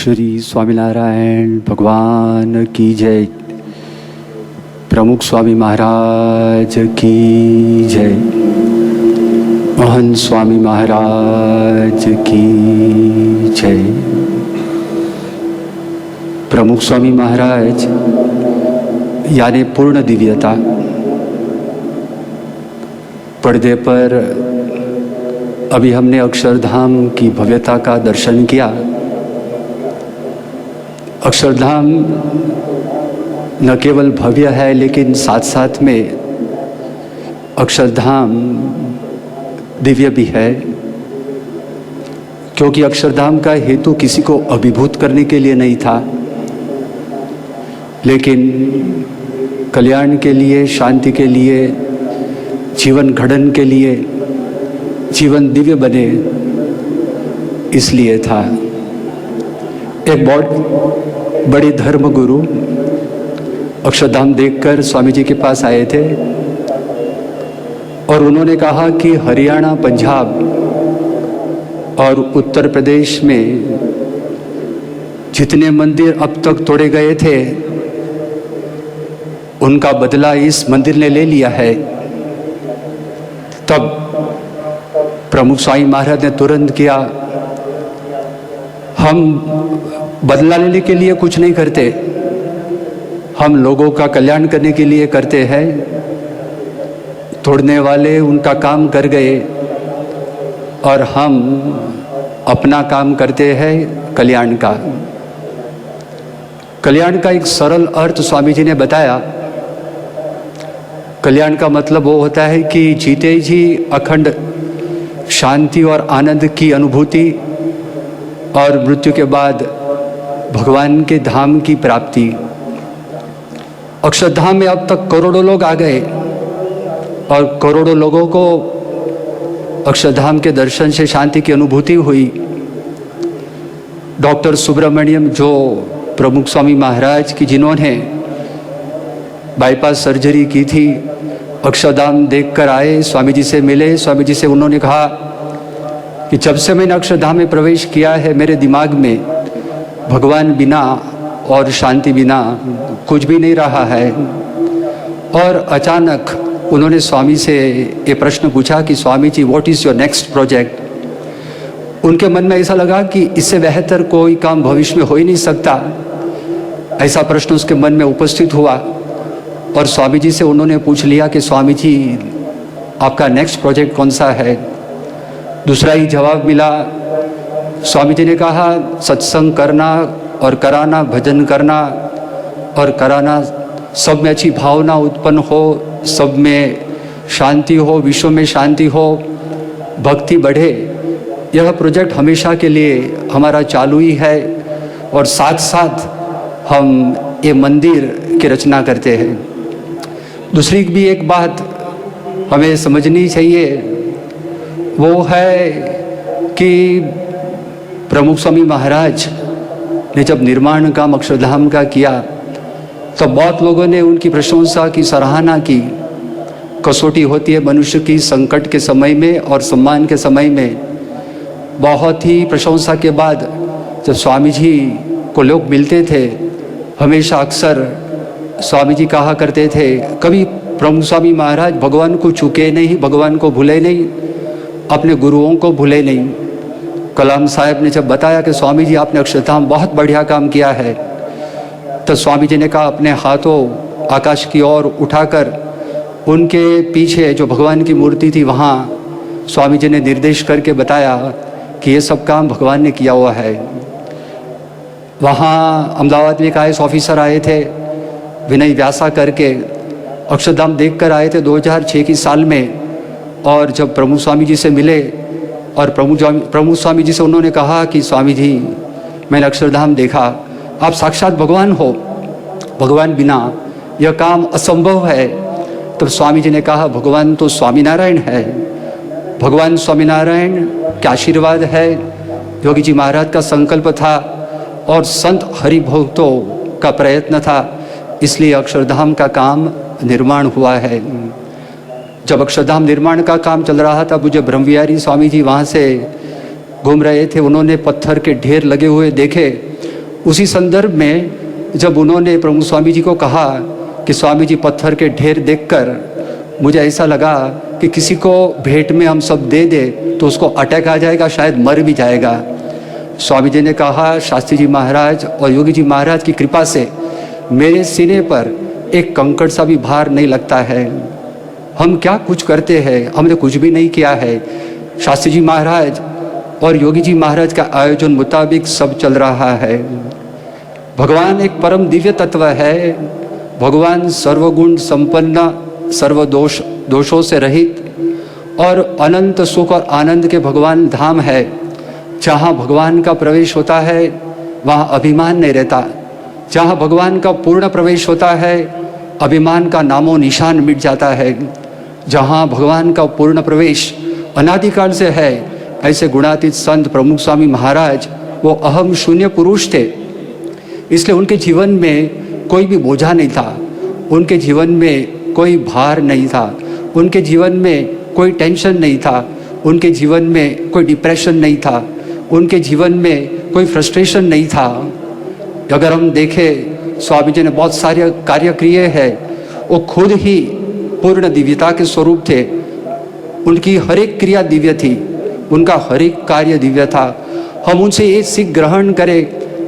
श्री स्वामीनारायण भगवान की जय। प्रमुख स्वामी महाराज की जय। महंत स्वामी महाराज की जय। प्रमुख स्वामी महाराज यानी पूर्ण दिव्यता। पर्दे पर अभी हमने अक्षरधाम की भव्यता का दर्शन किया। अक्षरधाम न केवल भव्य है, लेकिन साथ साथ में अक्षरधाम दिव्य भी है, क्योंकि अक्षरधाम का हेतु किसी को अभिभूत करने के लिए नहीं था, लेकिन कल्याण के लिए, शांति के लिए, जीवन घड़न के लिए, जीवन दिव्य बने, इसलिए था। एक बहुत बड़े धर्म गुरु अक्षरधाम देखकर स्वामी जी के पास आए थे और उन्होंने कहा कि हरियाणा, पंजाब और उत्तर प्रदेश में जितने मंदिर अब तक तोड़े गए थे, उनका बदला इस मंदिर ने ले लिया है। तब प्रमुख स्वामी महाराज ने तुरंत किया, हम बदला लेने के लिए कुछ नहीं करते, हम लोगों का कल्याण करने के लिए करते हैं। तोड़ने वाले उनका काम कर गए और हम अपना काम करते हैं कल्याण का। कल्याण का एक सरल अर्थ स्वामी जी ने बताया। कल्याण का मतलब वो होता है कि जीते जी अखंड शांति और आनंद की अनुभूति और मृत्यु के बाद भगवान के धाम की प्राप्ति। अक्षरधाम में अब तक करोड़ों लोग आ गए और करोड़ों लोगों को अक्षरधाम के दर्शन से शांति की अनुभूति हुई। डॉक्टर सुब्रमण्यम जो प्रमुख स्वामी महाराज की जिन्होंने बाईपास सर्जरी की थी, अक्षरधाम देखकर आए, स्वामी जी से मिले। स्वामी जी से उन्होंने कहा कि जब से मैंने अक्षरधाम में प्रवेश किया है मेरे दिमाग में भगवान बिना और शांति बिना कुछ भी नहीं रहा है। और अचानक उन्होंने स्वामी से ये प्रश्न पूछा कि Swami ji what is your next project. उनके मन में ऐसा लगा कि इससे बेहतर कोई काम भविष्य में हो ही नहीं सकता। ऐसा प्रश्न उसके मन में उपस्थित हुआ और स्वामी जी से उन्होंने पूछ लिया कि स्वामी जी आपका नेक्स्ट प्रोजेक्ट कौन सा है। दूसरा ही जवाब मिला। स्वामी जी ने कहा सत्संग करना और कराना, भजन करना और कराना, सब में अच्छी भावना उत्पन्न हो, सब में शांति हो, विश्व में शांति हो, भक्ति बढ़े। यह प्रोजेक्ट हमेशा के लिए हमारा चालू ही है और साथ साथ हम ये मंदिर की रचना करते हैं। दूसरी भी एक बात हमें समझनी चाहिए, वो है कि प्रमुख स्वामी महाराज ने जब निर्माण काम अक्षरधाम का किया तो बहुत लोगों ने उनकी प्रशंसा की, सराहना की। कसौटी होती है मनुष्य की संकट के समय में और सम्मान के समय में। बहुत ही प्रशंसा के बाद जब स्वामी जी को लोग मिलते थे, हमेशा अक्सर स्वामी जी कहा करते थे, कभी प्रमुख स्वामी महाराज भगवान को चूके नहीं, भगवान को भूले नहीं, अपने गुरुओं को भूले नहीं। कलाम साहब ने जब बताया कि स्वामी जी आपने अक्षरधाम बहुत बढ़िया काम किया है, तो स्वामी जी ने कहा अपने हाथों आकाश की ओर उठाकर उनके पीछे जो भगवान की मूर्ति थी वहाँ स्वामी जी ने निर्देश करके बताया कि ये सब काम भगवान ने किया हुआ है। वहाँ अहमदाबाद में एक IAS ऑफिसर आए थे, विनय व्यासा करके, अक्षरधाम देख कर आए थे 2006 की साल में। और जब प्रमुख स्वामी जी से मिले और प्रमुख स्वामी जी से उन्होंने कहा कि स्वामी जी मैंने अक्षरधाम देखा, आप साक्षात भगवान हो, भगवान बिना यह काम असंभव है। तब स्वामी जी ने कहा भगवान तो स्वामीनारायण है, भगवान स्वामीनारायण के आशीर्वाद है, योगी जी महाराज का संकल्प था और संत हरिभक्तों का प्रयत्न था, इसलिए अक्षरधाम का काम निर्माण हुआ है। जब अक्षरधाम निर्माण का काम चल रहा था, मुझे ब्रह्मविहारी स्वामी जी वहाँ से घूम रहे थे, उन्होंने पत्थर के ढेर लगे हुए देखे। उसी संदर्भ में जब उन्होंने प्रमुख स्वामी जी को कहा कि स्वामी जी पत्थर के ढेर देखकर मुझे ऐसा लगा कि किसी को भेंट में हम सब दे दे तो उसको अटैक आ जाएगा, शायद मर भी जाएगा। स्वामी जी ने कहा शास्त्री जी महाराज और योगी जी महाराज की कृपा से मेरे सीने पर एक कंकड़ सा भी भार नहीं लगता है। हम क्या कुछ करते हैं, हमने कुछ भी नहीं किया है। शास्त्री जी महाराज और योगी जी महाराज का आयोजन मुताबिक सब चल रहा है। भगवान एक परम दिव्य तत्व है, भगवान सर्वगुण संपन्न, दोषों से रहित और अनंत सुख और आनंद के भगवान धाम है। जहाँ भगवान का प्रवेश होता है वहाँ अभिमान नहीं रहता। जहाँ भगवान का पूर्ण प्रवेश होता है अभिमान का नामो निशान मिट जाता है। जहाँ भगवान का पूर्ण प्रवेश अनादिकाल से है, ऐसे गुणातीत संत प्रमुख स्वामी महाराज वो अहम शून्य पुरुष थे, इसलिए उनके जीवन में कोई भी बोझा नहीं था, उनके जीवन में कोई भार नहीं था, उनके जीवन में कोई टेंशन नहीं था, उनके जीवन में कोई डिप्रेशन नहीं था, उनके जीवन में कोई फ्रस्ट्रेशन नहीं था। अगर हम देखें स्वामी जी ने बहुत सारे कार्य किए हैं, वो खुद ही पूर्ण दिव्यता के स्वरूप थे, उनकी हर एक क्रिया दिव्य थी, उनका हर एक कार्य दिव्य था। हम उनसे ये सीख ग्रहण करें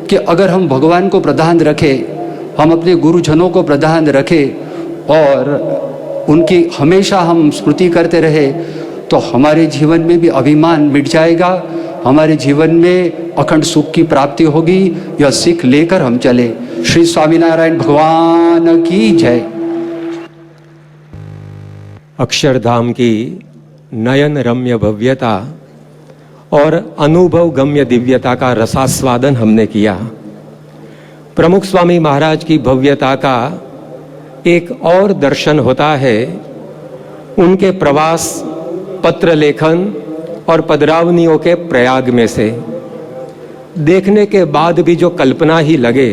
कि अगर हम भगवान को प्रधान रखें, हम अपने गुरुजनों को प्रधान रखें और उनकी हमेशा हम स्मृति करते रहे, तो हमारे जीवन में भी अभिमान मिट जाएगा, हमारे जीवन में अखंड सुख की प्राप्ति होगी। यह सीख लेकर हम चले। श्री स्वामीनारायण भगवान की जय। अक्षरधाम की नयन रम्य भव्यता और अनुभव गम्य दिव्यता का रसास्वादन हमने किया। प्रमुख स्वामी महाराज की भव्यता का एक और दर्शन होता है उनके प्रवास, पत्र लेखन और पदरावनियों के प्रयाग में से। देखने के बाद भी जो कल्पना ही लगे,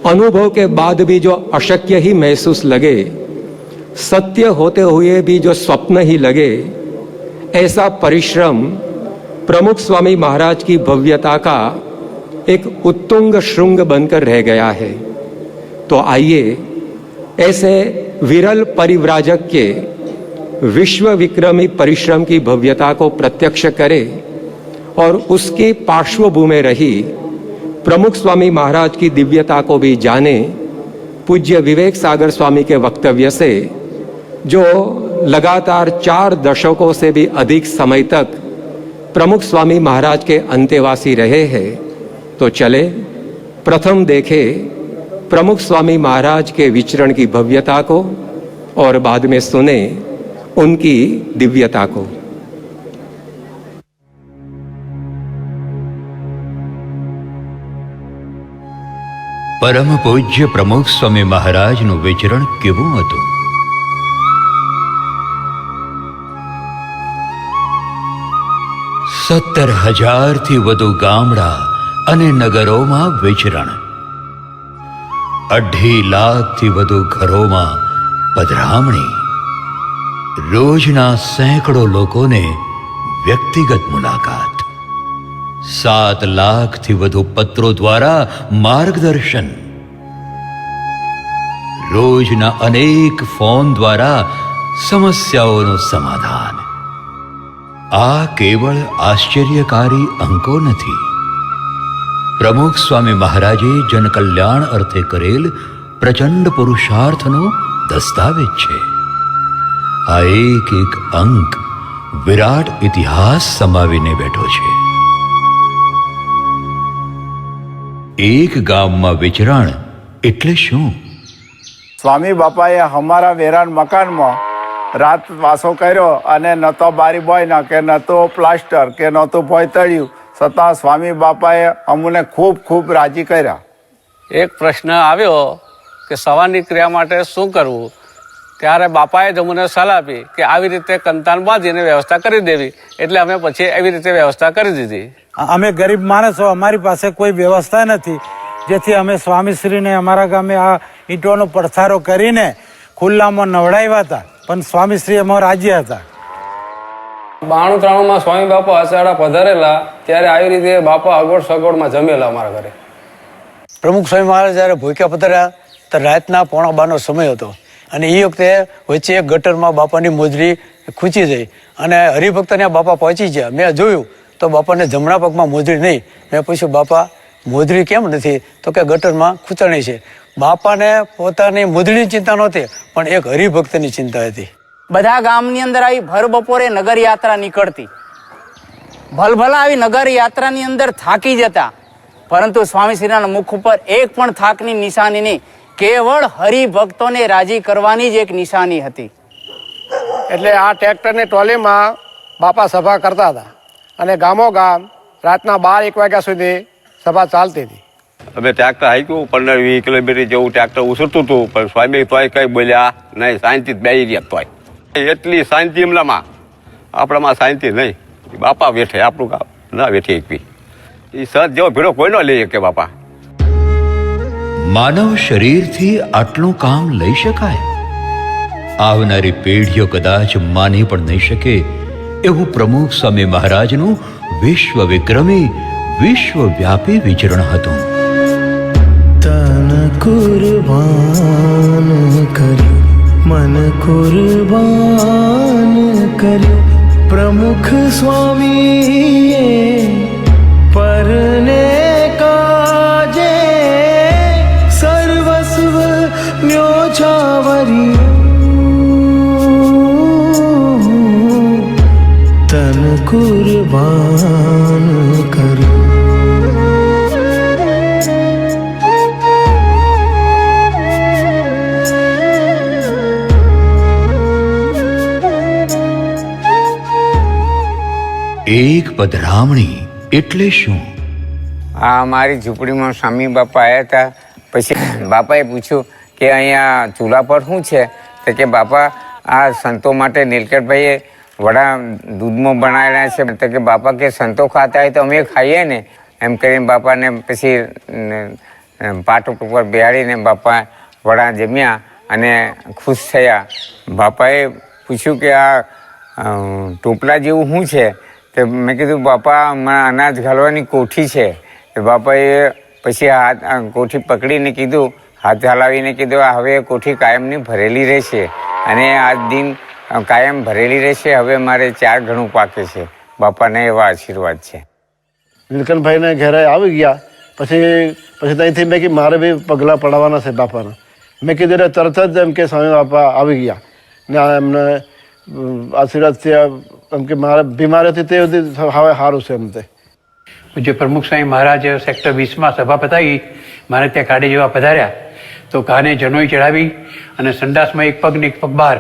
अनुभव के बाद भी जो अशक्य ही महसूस लगे, सत्य होते हुए भी जो स्वप्न ही लगे, ऐसा परिश्रम प्रमुख स्वामी महाराज की भव्यता का एक उत्तुंग श्रृंग बनकर रह गया है। तो आइए ऐसे विरल परिव्राजक के विश्व विक्रमी परिश्रम की भव्यता को प्रत्यक्ष करें और उसकी पार्श्वभूमि रही प्रमुख स्वामी महाराज की दिव्यता को भी जाने। पूज्य विवेक सागर स्वामी के वक्तव्य से, जो लगातार 4 दशकों से भी अधिक समय तक प्रमुख स्वामी महाराज के अंतेवासी रहे हैं, तो चले प्रथम देखें प्रमुख स्वामी महाराज के विचरण की भव्यता को और बाद में सुने उनकी दिव्यता को। परम पूज्य प्रमुख स्वामी महाराजનું વિચરણ કેવું હતું? 17,000 થી વધુ ગામડા અને નગરોમાં વિચરણ, 2.5 લાખથી વધુ ઘરોમાં પધરામણી, રોજના સેંકડો લોકોને વ્યક્તિગત મુલાકાત, 7 લાખથી વધુ પત્રો દ્વારા માર્ગદર્શન, રોજના અનેક ફોન દ્વારા સમસ્યાઓનું સમાધાન। આ કેવળ આશ્ચર્યકારી અંકો નથી, પ્રમુખ સ્વામી મહારાજે જનકલ્યાણ અર્થે કરેલ પ્રચંડ પુરુષાર્થનો દસ્તાવેજ છે। આ એક અંક વિરાટ ઇતિહાસ સમાવીને બેઠો છે। એક ગામમાં વિચરણ એટલે શું? સ્વામી બાપાએ અમારા વેરાન મકાનમાં રાત વાસો કર્યો અને ન તો બારી બોય કે ન તો પ્લાસ્ટર કે ન તો ભોય તળ્યું, છતાં સ્વામી બાપાએ અમને ખૂબ ખૂબ રાજી કર્યા। એક પ્રશ્ન આવ્યો કે સવારની ક્રિયા માટે શું કરવું, ત્યારે બાપાએ જ અમને સલાહ આપી કે આવી રીતે કંતાન બાંધીને વ્યવસ્થા કરી દેવી, એટલે અમે પછી એવી રીતે વ્યવસ્થા કરી દીધી। અમે ગરીબ માણસો, અમારી પાસે કોઈ વ્યવસ્થા નથી, જેથી અમે સ્વામીશ્રીને અમારા ગામે આ ઈંટોનો પડથારો કરીને ખુલ્લામાં નવડાવ્યા હતા, પણ સ્વામીશ્રી એમાં રાજી હતા। 92-93માં સ્વામી બાપા અષાઢા પધારેલા, ત્યારે આવી રીતે બાપા અગવડ સગવડમાં જમેલા અમારા ઘરે। પ્રમુખ સ્વામી મહારાજ જ્યારે ભૂખ્યા પધાર્યા તો રાતના 1:15નો સમય હતો, અને એ વખતે વચ્ચે એક ગટરમાં બાપાની મોજડી ખૂંચી જઈ અને હરિભક્તને બાપા પહોંચી ગયા। મેં જોયું તો બાપાને જમણા પગમાં મોજડી નહીં। મેં પૂછ્યું, બાપા મોજડી કેમ નથી? તો કે ગટરમાં ખૂંચણી છે। બાપાને પોતાની મોજડીની ચિંતા નહોતી, પણ એક હરિભક્તની ચિંતા હતી। બધા ગામની અંદર આવી ભર બપોરે નગર યાત્રા નીકળતી, ભલભલા આવી નગર યાત્રાની અંદર થાકી જતા, પરંતુ સ્વામીશ્રીના મુખ ઉપર એક પણ થાકની નિશાની નહીં, કેવળ હરિભક્તોને રાજી કરવાની જ એક નિશાની હતી। એટલે આ ટ્રેક્ટરની ટોલીમાં બાપા સભા કરતા હતા અને ગામો ગામ રાતના 12-1 વાગ્યા સુધી સભા ચાલતી હતી। અમે ટ્રેક્ટર હાંક્યું 15-20 કિલોમીટર જેવું ટ્રેક્ટર ઉછળતું હતું, પણ સ્વામી તોય કઈ બોલ્યા નહીં, શાંતિ જ બેસી રહ્યા તોય। એટલી શાંતિ એમનામાં, આપણામાં શાંતિ નહીં। બાપા બેઠે, આપણું કામ ના બેઠે એકવી। એ સત જેવો ભીડો કોઈ ન લઈ શકે બાપા। માનવ શરીરથી આટલું કામ લઈ શકાય? આવનારી પેઢીઓ કદાચ માની પણ નહીં શકે એવું પ્રમુખ સ્વામી મહારાજનું વિશ્વ વિક્રમી, વિશ્વવ્યાપી વિચરણ હતું। તન કુરબાન કર્યું, મન કુરબાન કર્યું, પ્રમુખ સ્વામીએ પરને કાજે સર્વ तन कुर्बान करूं। એક પધરામણી એટલે શું? આ અમારી ઝૂંપડીમાં સ્વામી બાપા આવ્યા હતા. પછી બાપાએ પૂછ્યું કે અહીંયા ચૂલા પર શું છે? તો કે બાપા આ સંતો માટે નીલકંઠભાઈએ વડા દૂધમાં બનાવેલા છે. તો કે બાપા કે સંતો ખાતા હોય તો અમે ખાઈએ ને, એમ કરીને બાપાને પછી પાટ ઉપર બેહાડીને બાપા વડા જમ્યા અને ખુશ થયા. બાપાએ પૂછ્યું કે આ ટોપલા જેવું શું છે? તો મેં કીધું બાપા હમણાં અનાજ ઘાલવાની કોઠી છે. તો બાપાએ પછી હાથ કોઠી પકડીને કીધું, હાથ હલાવીને કીધું આ હવે કોઠી કાયમની ભરેલી રહેશે અને આ દિન કાયમ ભરેલી રહેશે. હવે મારે 4 ગણું પાકે છે. બાપાને એવા આશીર્વાદ છે. નીલકંઠભાઈને ઘરે આવી ગયા પછી ત્યાંથી મેં કે મારે બી પગલાં પડાવવાના છે બાપાના. મેં કીધું તરત જ એમ કે સ્વામી બાપા આવી ગયા ને એમને આશીર્વાદ થયા. એમ કે મારે બીમારી હતી તે હવે સારું છે. એમ તે પૂજ્ય પ્રમુખ સ્વામી મહારાજ સેક્ટર 20માં સભા પતાવી મારે ત્યાં કાઢી જેવા પધાર્યા તો કાને જનોઈ ચડાવી અને સંડાસમાં એક પગ ને એક પગ બહાર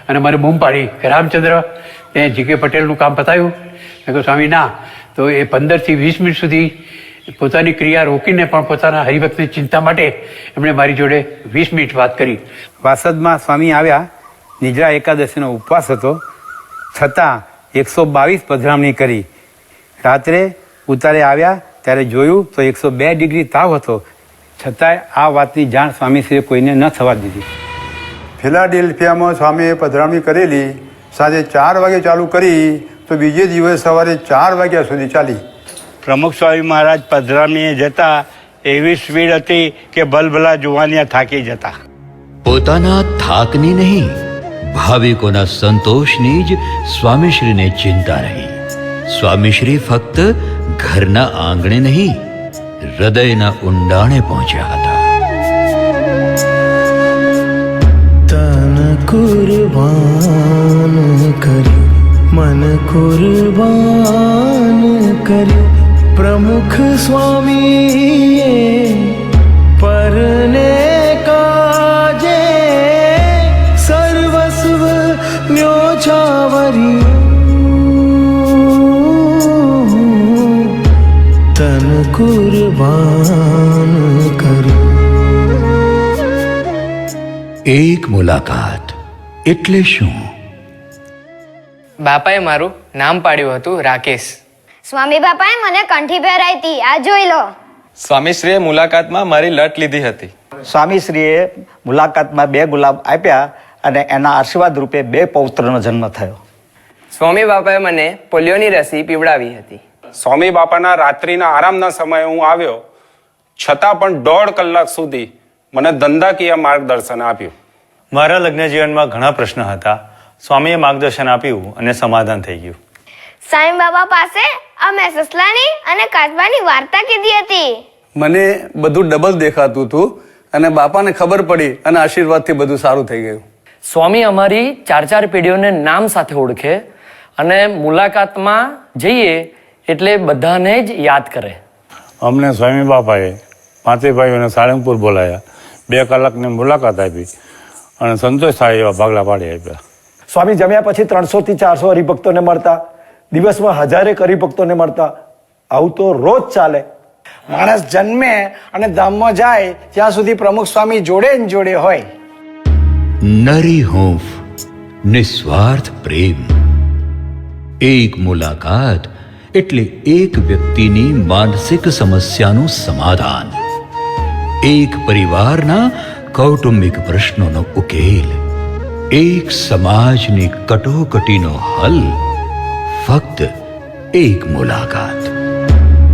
અને મારે બૂમ પાડી કે રામચંદ્ર તે જીકે પટેલનું કામ પતાવ્યું? મેં કહ્યું સ્વામી ના. તો એ 15 થી 20 મિનિટ સુધી પોતાની ક્રિયા રોકીને પણ પોતાના હરિભક્તની ચિંતા માટે એમણે મારી જોડે 20 મિનિટ વાત કરી. વાસદમાં સ્વામી આવ્યા, નિદ્રા એકાદશીનો ઉપવાસ હતો, છતાં 122 પધરામણી કરી. રાત્રે ઉતારે આવ્યા ત્યારે જોયું તો 102 ડિગ્રી તાવ હતો, છતાંય આ વાતની જાણ સ્વામીશ્રીએ કોઈને ન થવા દીધી. ફિલાડેલ્ફિયામાં સ્વામીએ પધરામણી કરેલી સાંજે 4 વાગે ચાલુ કરી તો બીજે દિવસ સવારે 4 વાગ્યા સુધી ચાલી. પ્રમુખ સ્વામી મહારાજ પધરામણીએ જતા એવી સ્પીડ હતી કે ભલભલા જુવાનિયા થાકી જતા. પોતાના થાકની નહીં, ભાવિકોના સંતોષની જ સ્વામીશ્રીને ચિંતા રહી. સ્વામીશ્રી ફક્ત ઘરના આંગણે નહીં, હૃદયના ઊંડાણે પહોંચ્યા હતા. तन कुर्बान કર્યું, मन कुर्बान કર્યું. प्रमुख स्वामीए परने काजे सर्वस्व न्योछावरिયું. तन कुर्बान કર્યું. એક મુલાકાત એટલે શું? બાપાએ મારું નામ પાડ્યું હતું રાકેશ. સ્વામી બાપાએ મને કંઠી પહેરાઈ હતી, આ જોઈ લો. સ્વામીશ્રીએ મુલાકાતમાં મારી લટ લીધી હતી. સ્વામીશ્રીએ મુલાકાતમાં 2 ગુલાબ આપ્યા અને એના આશીર્વાદ રૂપે 2 પૌત્રનો જન્મ થયો. સ્વામી બાપાએ મને પોલિયોની રસી પીવડાવી હતી. સ્વામી બાપાના રાત્રિના આરામના સમયે હું આવ્યો, છતાં પણ 1.5 કલાક સુધી મને ધંધાકીય માર્ગદર્શન આપ્યું. મારા લગ્ન જીવનમાં ઘણા પ્રશ્નો હતા. સ્વામીએ માર્ગદર્શન આપ્યું અને સમાધાન થઈ ગયું. સ્વામી બાબા પાસે અમે સસલાની અને કાચબાની વાર્તા કીધી હતી. મને બધું ડબલ દેખાતું હતું અને બાપાને ખબર પડી અને આશીર્વાદથી બધું સારું થઈ ગયું. સ્વામી અમારી 4 પેઢીઓને નામ સાથે ઓળખે અને મુલાકાતમાં જઈએ એટલે બધાને જ યાદ કરે. અમને સ્વામી બાપાએ 5 ભાઈઓને સાળંગપુર બોલાયા, 2 કલાકની મુલાકાત આપી અને સંતોષ થાય એવા ભાગલા પાડી આપ્યા. સ્વામી જમ્યા પછી 300 થી 400 હરિભક્તોને મળતા, દિવસમાં 1000 હરિભક્તોને મળતા. આવું તો રોજ ચાલે. માણસ જન્મે અને ધામમાં જાય ત્યાં સુધી પ્રમુખ સ્વામી જોડે ને જોડે હોય. નરી હૂંફ, નિસ્વાર્થ પ્રેમ. એક મુલાકાત એટલે એક વ્યક્તિની માનસિક સમસ્યાનું સમાધાન, એક પરિવારના કૌટુંબિક પ્રશ્નોનો ઉકેલ, એક સમાજની કટોકટીનો હલ. ફક્ત એક મુલાકાત.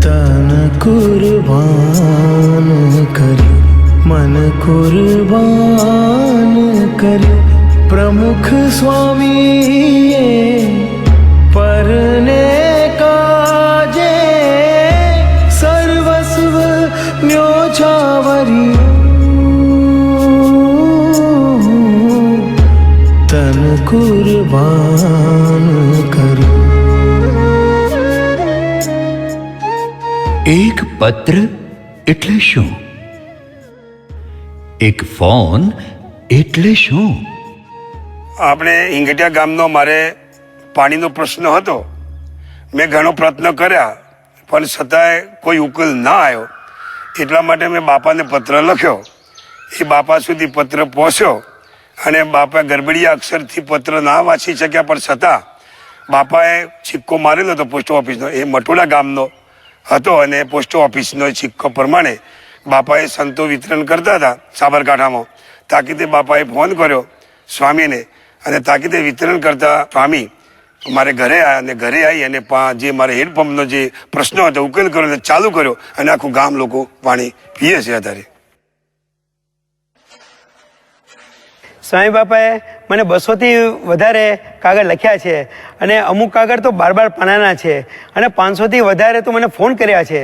તન कुर्बान કર્યું, मन कुर्बान કર્યું. प्रमुख स्वामीए परने काजे सर्वस्व न्योछावरिયું. તન કુરબાન કર્યું. એક પત્ર એટલે શું? એક ફોન એટલે શું? આપણે ઈંગટિયા ગામનો મારે પાણીનો પ્રશ્ન હતો. મેં ઘણો પ્રયત્ન કર્યા પણ છતાંય કોઈ ઉકેલ ના આવ્યો. એટલા માટે મેં બાપાને પત્ર લખ્યો. એ બાપા સુધી પત્ર પહોંચ્યો અને બાપા ગરબડિયા અક્ષરથી પત્ર ના વાંચી શક્યા, પણ છતાં બાપાએ સિક્કો મારેલો હતો પોસ્ટ ઓફિસનો. એ મટોડા ગામનો હતો અને પોસ્ટ ઓફિસનો સિક્કો પ્રમાણે બાપાએ સંતો વિતરણ કરતા હતા સાબરકાંઠામાં. તાકીદે બાપાએ ફોન કર્યો સ્વામીને અને તાકીદે વિતરણ કરતા સ્વામી મારે ઘરે આવ્યા અને ઘરે આવી અને જે મારે હેન્ડપંપનો જે પ્રશ્ન હતો ઉકેલ કર્યો અને ચાલુ કર્યો અને આખું ગામ લોકો પાણી પીએ છે અત્યારે. સ્વામી બાપાએ મને 200થી વધારે કાગળ લખ્યા છે અને અમુક કાગળ તો 12 પાનાના છે અને 500થી વધારે તો મને ફોન કર્યા છે.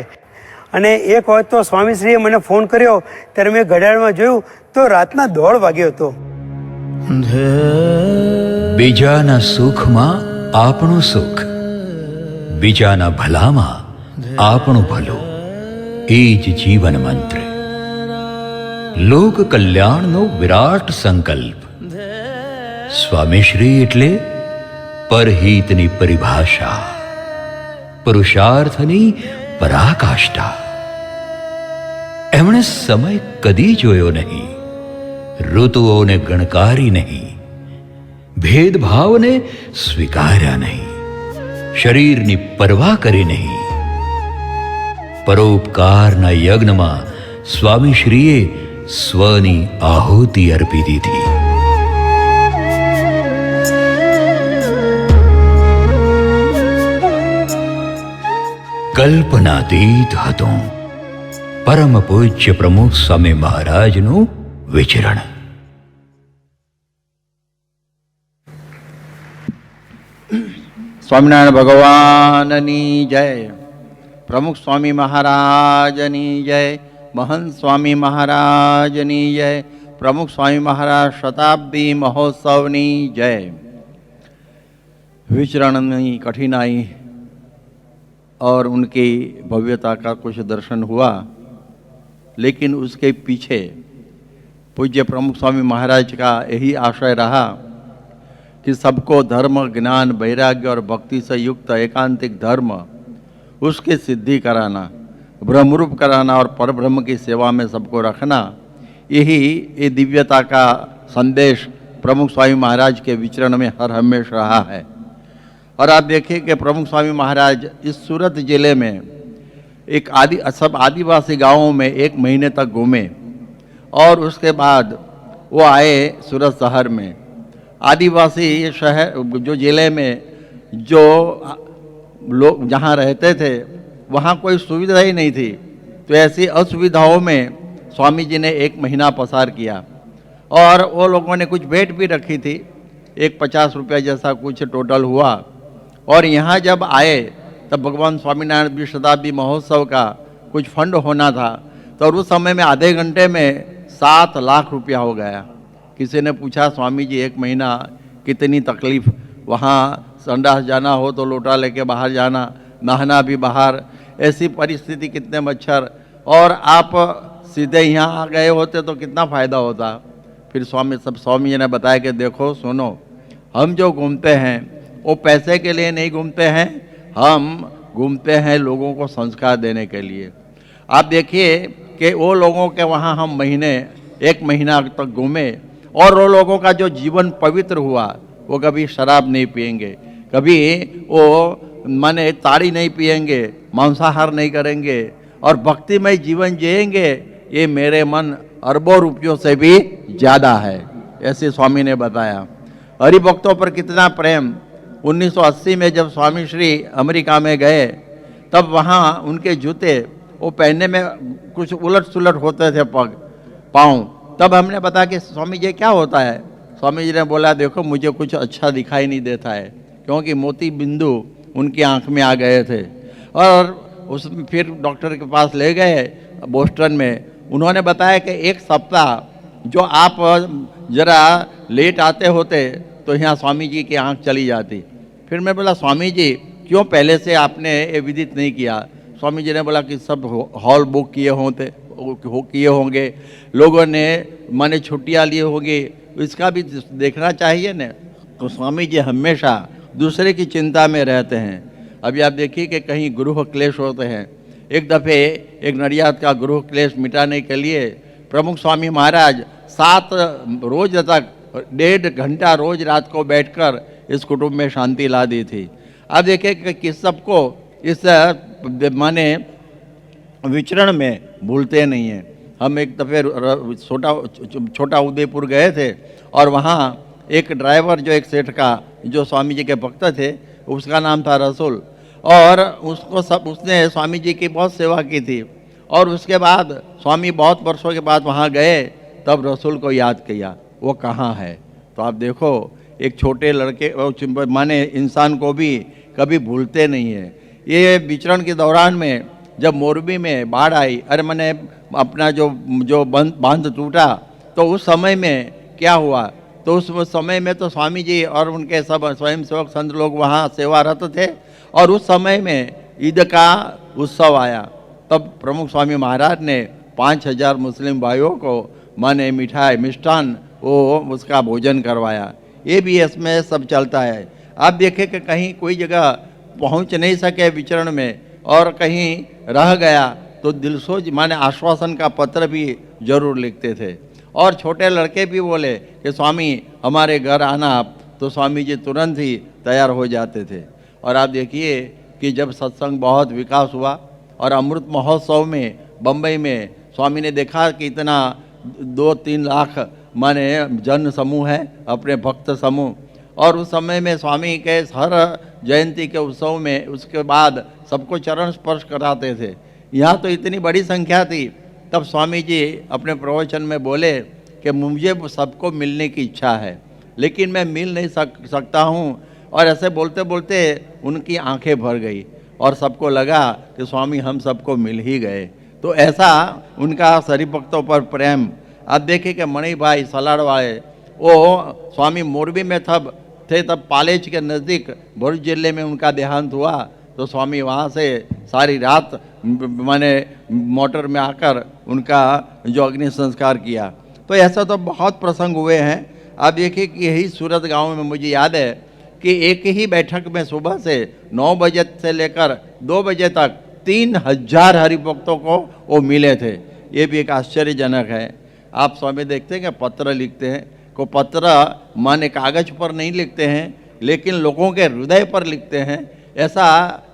અને એક વખત તો સ્વામીશ્રીએ મને ફોન કર્યો ત્યારે મેં ઘડિયાળમાં જોયું તો રાતના 1:30 વાગ્યો હતો. બીજાના સુખમાં આપણું સુખ, બીજાના ભલામાં આપણું ભલું, એ જ જીવન મંત્ર. લોક કલ્યાણનો વિરાટ સંકલ્પ. સ્વામીશ્રી એટલે પરહિતની પરિભાષા, પુરુષાર્થની પરાકાષ્ઠા. એમણે સમય કદી જોયો નહીં, ઋતુઓને ગણકારી નહીં, ભેદભાવને સ્વીકાર્યા નહીં, શરીરની પરવા કરી નહીં. પરોપકારના યજ્ઞમાં સ્વામીશ્રીએ સ્વની આહુતિ અર્પી દીધી. કલ્પનાતીત હતું પરમ પૂજ્ય પ્રમુખ સ્વામી મહારાજનું વિચરણ. સ્વામિનારાયણ ભગવાનની જય. પ્રમુખ સ્વામી મહારાજની જય. મહંત સ્વામી મહારાજની જય. प्रमुख स्वामी महाराज शताब्दी महोत्सवनी जय। विचरण की कठिनाई और उनकी भव्यता का कुछ दर्शन हुआ, लेकिन उसके पीछे पूज्य प्रमुख स्वामी महाराज का यही आशय रहा कि सबको धर्म, ज्ञान, वैराग्य और भक्ति से युक्त एकांतिक धर्म उसकी सिद्धि कराना, ब्रह्मरूप कराना और परब्रह्म की सेवा में सबको रखना, यही ये दिव्यता का संदेश प्रमुख स्वामी महाराज के विचरण में हर हमेश रहा है। और आप देखिए कि प्रमुख स्वामी महाराज इस सूरत जिले में एक सब आदिवासी गांवों में 1 महीने तक घूमे और उसके बाद वो आए सूरत शहर में। आदिवासी शहर जो जिले में जो लोग जहाँ रहते थे वहाँ कोई सुविधा ही नहीं थी, तो ऐसी असुविधाओं में स्वामी जी ने 1 महीना पसार किया और वो लोगों ने कुछ भेंट भी रखी थी, एक 50 रुपया जैसा कुछ टोटल हुआ। और यहाँ जब आए तब भगवान स्वामीनारायण द्वितीय शताब्दी महोत्सव का कुछ फंड होना था, तो उस समय में आधे घंटे में 7 लाख रुपया हो गया। किसी ने पूछा स्वामी जी 1 महीना कितनी तकलीफ़, वहाँ संडास जाना हो तो लोटा लेके बाहर जाना, नहाना भी बाहर, ऐसी परिस्थिति, कितने मच्छर, और आप सीधे यहाँ आ गए होते तो कितना फ़ायदा होता। फिर स्वामी जी ने बताया कि देखो सुनो, हम जो घूमते हैं वो पैसे के लिए नहीं घूमते हैं, हम घूमते हैं लोगों को संस्कार देने के लिए। आप देखिए कि वो लोगों के वहाँ हम 1 महीना तक घूमे और वो लोगों का जो जीवन पवित्र हुआ, वो कभी शराब नहीं पिएंगे, कभी वो माने ताड़ी नहीं पिएंगे, मांसाहार नहीं करेंगे और भक्तिमय जीवन जिएंगे। ये मेरे मन अरबों रुपयों से भी ज़्यादा है, ऐसे स्वामी ने बताया। हरिभक्तों पर कितना प्रेम। 1980 में जब स्वामी श्री अमेरिका में गए तब वहाँ उनके जूते वो पहनने में कुछ उलट सुलट होते थे पाँव। तब हमने बताया कि स्वामी जी क्या होता है। स्वामी जी ने बोला देखो मुझे कुछ अच्छा दिखाई नहीं देता है, क्योंकि मोती बिंदु उनकी आँख में आ गए थे। और फिर डॉक्टर के पास ले गए बोस्टन में। उन्होंने बताया कि 1 सप्ताह जो आप ज़रा लेट आते होते तो यहाँ स्वामी जी की आंख चली जाती। फिर मैं बोला स्वामी जी क्यों पहले से आपने ये विदित नहीं किया? स्वामी जी ने बोला कि सब हॉल बुक किए होंगे, लोगों ने माने छुट्टियाँ ली होगी, इसका भी देखना चाहिए न। तो स्वामी जी हमेशा दूसरे की चिंता में रहते हैं। अभी आप देखिए कि कहीं गृह क्लेश होते हैं। एक दफ़े एक नडियाद का गृह क्लेश मिटाने के लिए प्रमुख स्वामी महाराज 7 रोज तक 1.5 घंटा रोज रात को बैठकर इस कुटुंब में शांति ला दी थी। अब देखिए कि किस सबको इस माने विचरण में भूलते नहीं हैं। हम एक दफ़े छोटा उदयपुर गए थे और वहाँ एक ड्राइवर जो एक सेठ का जो स्वामी जी के भक्त थे उसका नाम था रसूल, और उसने स्वामी जी की बहुत सेवा की थी। और उसके बाद स्वामी बहुत वर्षों के बाद वहाँ गए, तब रसूल को याद किया, वो कहाँ है? तो आप देखो एक छोटे लड़के माने इंसान को भी कभी भूलते नहीं है। ये विचरण के दौरान में जब मोरबी में बाढ़ आई, अरे मैंने अपना जो बांध टूटा, तो उस समय में क्या हुआ? तो उस समय में तो स्वामी जी और उनके सब स्वयंसेवक संत लोग वहाँ सेवारत थे, और उस समय में ईद का उत्सव आया। तब प्रमुख स्वामी महाराज ने 5000 मुस्लिम भाइयों को माने मिठाई मिष्ठान वो उसका भोजन करवाया। ये भी इसमें सब चलता है। आप देखें कि कहीं कोई जगह पहुंच नहीं सके विचरण में और कहीं रह गया तो दिलसोज माने आश्वासन का पत्र भी जरूर लिखते थे। और छोटे लड़के भी बोले कि स्वामी हमारे घर आना आप, तो स्वामी जी तुरंत ही तैयार हो जाते थे। और आप देखिए कि जब सत्संग बहुत विकास हुआ और अमृत महोत्सव में बम्बई में स्वामी ने देखा कि इतना 2-3 लाख माने जन समूह है, अपने भक्त समूह, और उस समय में स्वामी के हर जयंती के उत्सव में उसके बाद सबको चरण स्पर्श कराते थे। यहाँ तो इतनी बड़ी संख्या थी। तब स्वामी जी अपने प्रवचन में बोले कि मुझे सबको मिलने की इच्छा है, लेकिन मैं मिल नहीं सकता हूँ। और ऐसे बोलते बोलते उनकी आंखें भर गई और सबको लगा कि स्वामी हम सबको मिल ही गए। तो ऐसा उनका सरी भक्तों पर प्रेम। आप देखें कि मणि भाई सलाड़ वाले, वो स्वामी मोरबी में थे तब पालेज के नज़दीक भरूच जिले में उनका देहांत हुआ, तो स्वामी वहाँ से सारी रात माने मोटर में आकर उनका जो अग्नि संस्कार किया। तो ऐसा तो बहुत प्रसंग हुए हैं। आप देखिए कि यही सूरत गांव में मुझे याद है कि एक ही बैठक में सुबह से 9 बजे से लेकर 2 बजे तक 3000 हरिभक्तों को वो मिले थे। ये भी एक आश्चर्यजनक है। आप स्वामी देखते हैं कि पत्र लिखते हैं, को पत्र माने कागज पर नहीं लिखते हैं, लेकिन लोगों के हृदय पर लिखते हैं। ऐसा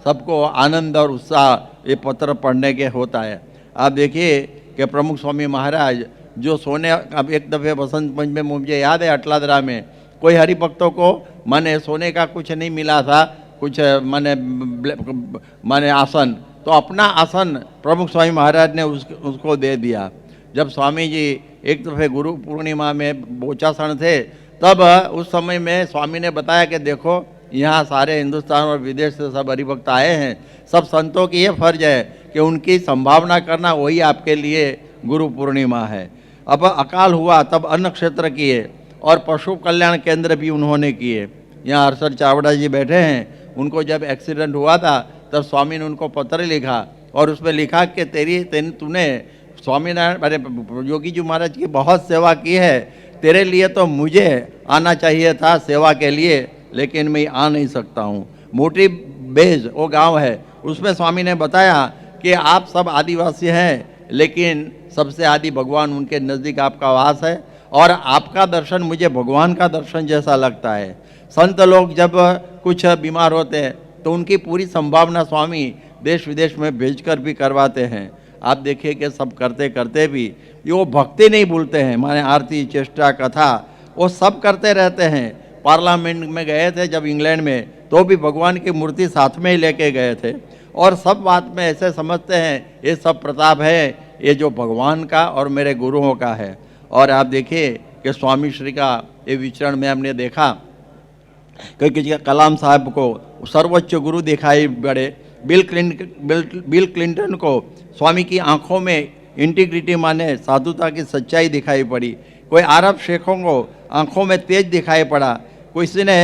सबको आनंद और उत्साह ये पत्र पढ़ने के होता है। आप देखिए कि प्रमुख स्वामी महाराज जो सोने, अब एक दफ़े बसंत पंचमी में मुझे याद है अटलादरा में कोई हरिभक्तों को माने सोने का कुछ नहीं मिला था, कुछ माने आसन, तो अपना आसन प्रमुख स्वामी महाराज ने उसको दे दिया। जब स्वामी जी एक दफ़े गुरु पूर्णिमा में बोचासण थे, तब उस समय में स्वामी ने बताया कि देखो यहाँ सारे हिंदुस्तान और विदेश से सब हरिभक्त आए हैं, सब संतों की ये फर्ज है कि उनकी संभावना करना, वही आपके लिए गुरु पूर्णिमा है। अब अकाल हुआ तब अन्न क्षेत्र किए और पशु कल्याण केंद्र भी उन्होंने किए। यहाँ हर्षद चावड़ा जी बैठे हैं, उनको जब एक्सीडेंट हुआ था तब स्वामी ने उनको पत्र लिखा और उसमें लिखा कि तूने स्वामीनारायण अरे योगी जी महाराज की बहुत सेवा की है, तेरे लिए तो मुझे आना चाहिए था सेवा के लिए, लेकिन मैं आ नहीं सकता हूँ। मोटी बेज वो गांव है, उसमें स्वामी ने बताया कि आप सब आदिवासी हैं, लेकिन सबसे आदि भगवान उनके नज़दीक आपका वास है और आपका दर्शन मुझे भगवान का दर्शन जैसा लगता है। संत लोग जब कुछ बीमार होते हैं तो उनकी पूरी संभावना स्वामी देश विदेश में भेजकर भी करवाते हैं। आप देखिए कि सब करते करते भी ये वो भक्ति नहीं भूलते हैं, माने आरती चेष्टा कथा वो सब करते रहते हैं। पार्लियामेंट में गए थे जब इंग्लैंड में, तो भी भगवान की मूर्ति साथ में ही लेके गए थे। और सब बात में ऐसे समझते हैं ये सब प्रताप है, ये जो भगवान का और मेरे गुरुओं का है। और आप देखिए कि स्वामी श्री का ये विचरण में हमने देखा कि किसी कलाम साहब को सर्वोच्च गुरु दिखाई पड़े, बिल क्लिंटन को स्वामी की आंखों में इंटीग्रिटी माने साधुता की सच्चाई दिखाई पड़ी, कोई अरब शेखों को आंखों में तेज दिखाई पड़ा, किसी ने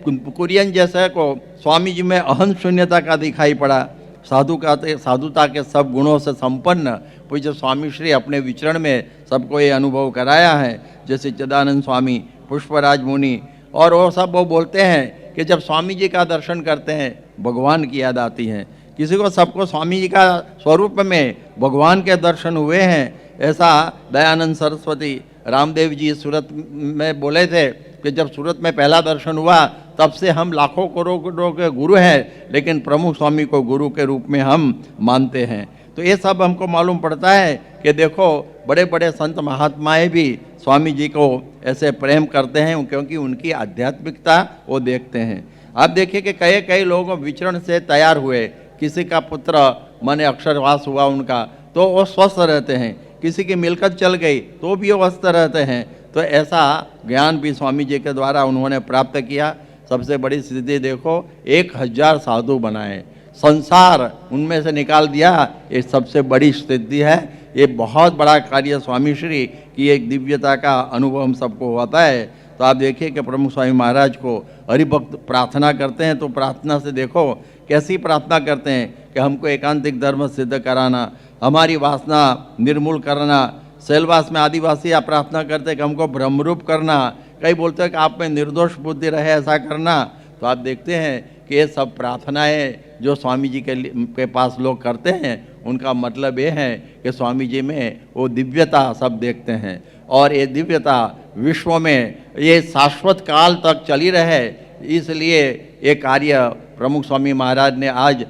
कुरियन जैसे को स्वामी जी में अहम शून्यता का दिखाई पड़ा, साधुता के सब गुणों से संपन्न पूज्य स्वामी श्री अपने विचरण में सबको ये अनुभव कराया है। जैसे चिदानंद स्वामी, पुष्पराज मुनि और वो सब वो बोलते हैं कि जब स्वामी जी का दर्शन करते हैं भगवान की याद आती है। किसी को सबको स्वामी जी का स्वरूप में भगवान के दर्शन हुए हैं। ऐसा दयानंद सरस्वती रामदेव जी सूरत में बोले थे कि जब सूरत में पहला दर्शन हुआ तब से हम लाखों करोड़ों के गुरु हैं, लेकिन प्रमुख स्वामी को गुरु के रूप में हम मानते हैं। तो ये सब हमको मालूम पड़ता है कि देखो बड़े बड़े संत महात्माएं भी स्वामी जी को ऐसे प्रेम करते हैं, क्योंकि उनकी आध्यात्मिकता वो देखते हैं। आप देखिए कि कई लोग विचरण से तैयार हुए, किसी का पुत्र माने अक्षरवास हुआ उनका तो वो स्वस्थ रहते हैं, किसी की मिलकत चल गई तो भी वो स्वस्थ रहते हैं। तो ऐसा ज्ञान भी स्वामी जी के द्वारा उन्होंने प्राप्त किया। सबसे बड़ी सिद्धि देखो, 1000 साधु बनाए, संसार उनमें से निकाल दिया, ये सबसे बड़ी सिद्धि है। ये बहुत बड़ा कार्य स्वामी श्री की एक दिव्यता का अनुभव हम सबको होता है। तो आप देखिए कि प्रमुख स्वामी महाराज को हरिभक्त प्रार्थना करते हैं, तो प्रार्थना से देखो कैसी प्रार्थना करते हैं कि हमको एकांतिक धर्म सिद्ध कराना, हमारी वासना निर्मूल करना। सेलवास में आदिवासी आप प्रार्थना करते हैं कि हमको ब्रह्मरूप करना, कई बोलते हैं कि आप में निर्दोष बुद्धि रहे, ऐसा करना। तो आप देखते हैं कि ये सब प्रार्थनाएं जो स्वामी जी के पास लोग करते हैं, उनका मतलब ये है कि स्वामी जी में वो दिव्यता सब देखते हैं, और ये दिव्यता विश्व में ये शाश्वत काल तक चली रहे। इसलिए ये कार्य प्रमुख स्वामी महाराज ने आज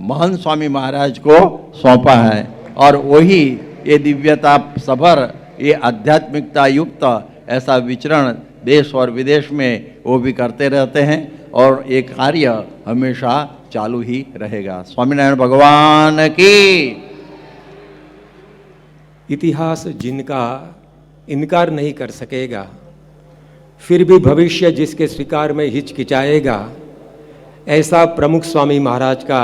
महंत स्वामी महाराज को सौंपा है, और वही ये दिव्यता सभर, ये आध्यात्मिकता युक्त ऐसा विचरण देश और विदेश में वो भी करते रहते हैं, और ये कार्य हमेशा चालू ही रहेगा। स्वामीनारायण भगवान की। इतिहास जिनका इनकार नहीं कर सकेगा, फिर भी भविष्य जिसके स्वीकार में हिचकिचाएगा, ऐसा प्रमुख स्वामी महाराज का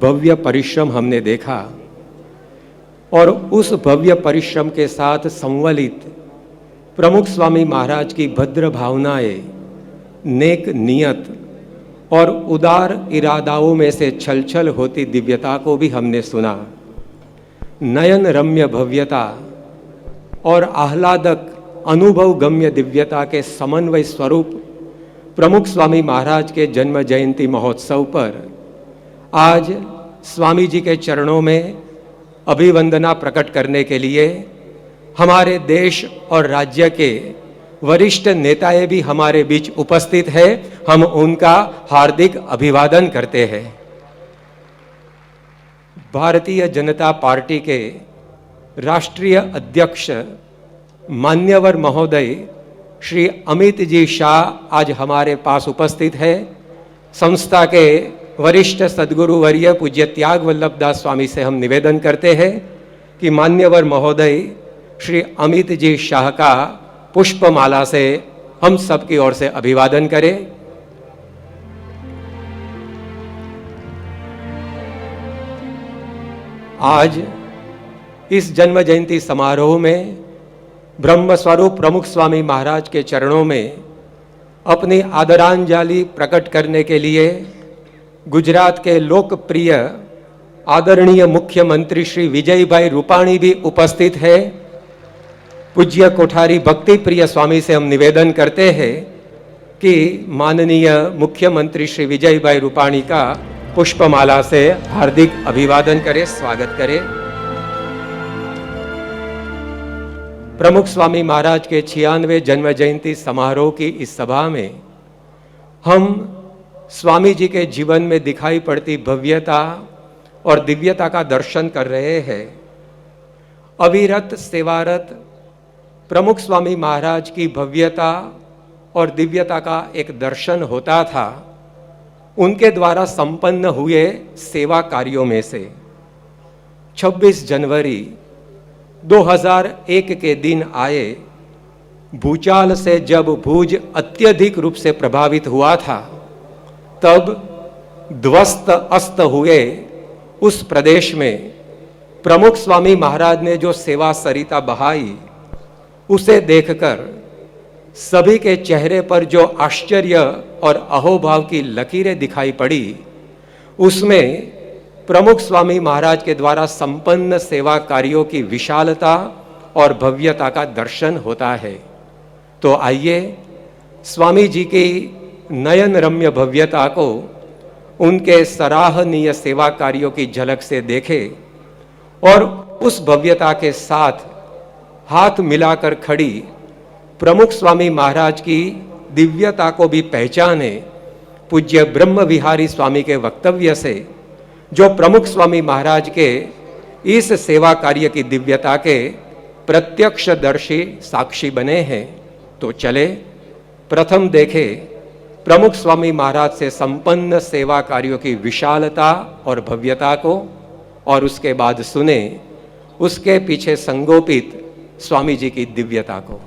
भव्य परिश्रम हमने देखा। और उस भव्य परिश्रम के साथ संवलित प्रमुख स्वामी महाराज की भद्र भावनाएं, नेक नियत और उदार इरादाओं में से छलछल होती दिव्यता को भी हमने सुना। नयन रम्य भव्यता और आह्लादक अनुभव गम्य दिव्यता के समन्वय स्वरूप प्रमुख स्वामी महाराज के जन्म जयंती महोत्सव पर आज स्वामी जी के चरणों में अभिवंदना प्रकट करने के लिए हमारे देश और राज्य के वरिष्ठ नेताएं भी हमारे बीच उपस्थित हैं। हम उनका हार्दिक अभिवादन करते हैं। भारतीय जनता पार्टी के राष्ट्रीय अध्यक्ष मान्यवर महोदय श्री अमित जी शाह आज हमारे पास उपस्थित है। संस्था के वरिष्ठ सदगुरु वर्य पूज्य त्याग वल्लभ दास स्वामी से हम निवेदन करते हैं कि मान्यवर महोदय श्री अमित जी शाह का पुष्पमाला से हम सबकी ओर से अभिवादन करें। आज इस जन्म जयंती समारोह में ब्रह्म स्वरूप प्रमुख स्वामी महाराज के चरणों में अपनी आदरांजलि प्रकट करने के लिए गुजरात के लोकप्रिय आदरणीय मुख्यमंत्री श्री विजयभाई रूपाणी भी उपस्थित है। पूज्य कोठारी भक्ति प्रिय स्वामी से हम निवेदन करते हैं कि माननीय मुख्यमंत्री श्री विजयभाई रूपाणी का पुष्पमाला से हार्दिक अभिवादन करें, स्वागत करें। प्रमुख स्वामी महाराज के 96वें जन्म जयंती समारोह की इस सभा में हम स्वामी जी के जीवन में दिखाई पड़ती भव्यता और दिव्यता का दर्शन कर रहे हैं। अविरत सेवारत प्रमुख स्वामी महाराज की भव्यता और दिव्यता का एक दर्शन होता था उनके द्वारा संपन्न हुए सेवा कार्यों में से 26 जनवरी 2001 के दिन आए भूचाल से जब भुज अत्यधिक रूप से प्रभावित हुआ था, तब ध्वस्त अस्त हुए उस प्रदेश में प्रमुख स्वामी महाराज ने जो सेवा सरिता बहाई, उसे देखकर सभी के चेहरे पर जो आश्चर्य और अहोभाव की लकीरें दिखाई पड़ी, उसमें प्रमुख स्वामी महाराज के द्वारा संपन्न सेवा कार्यों की विशालता और भव्यता का दर्शन होता है। तो आइए स्वामी जी की नयन रम्य भव्यता को उनके सराहनीय सेवा कार्यों की झलक से देखें और उस भव्यता के साथ हाथ मिलाकर खड़ी प्रमुख स्वामी महाराज की दिव्यता को भी पहचाने। पूज्य ब्रह्म विहारी स्वामी के वक्तव्य से जो प्रमुख स्वामी महाराज के इस सेवा कार्य की दिव्यता के प्रत्यक्षदर्शी साक्षी बने हैं। तो चले प्रथम देखें प्रमुख स्वामी महाराज से संपन्न सेवा कार्यों की विशालता और भव्यता को, और उसके बाद सुने उसके पीछे संगोपित स्वामी जी की दिव्यता को।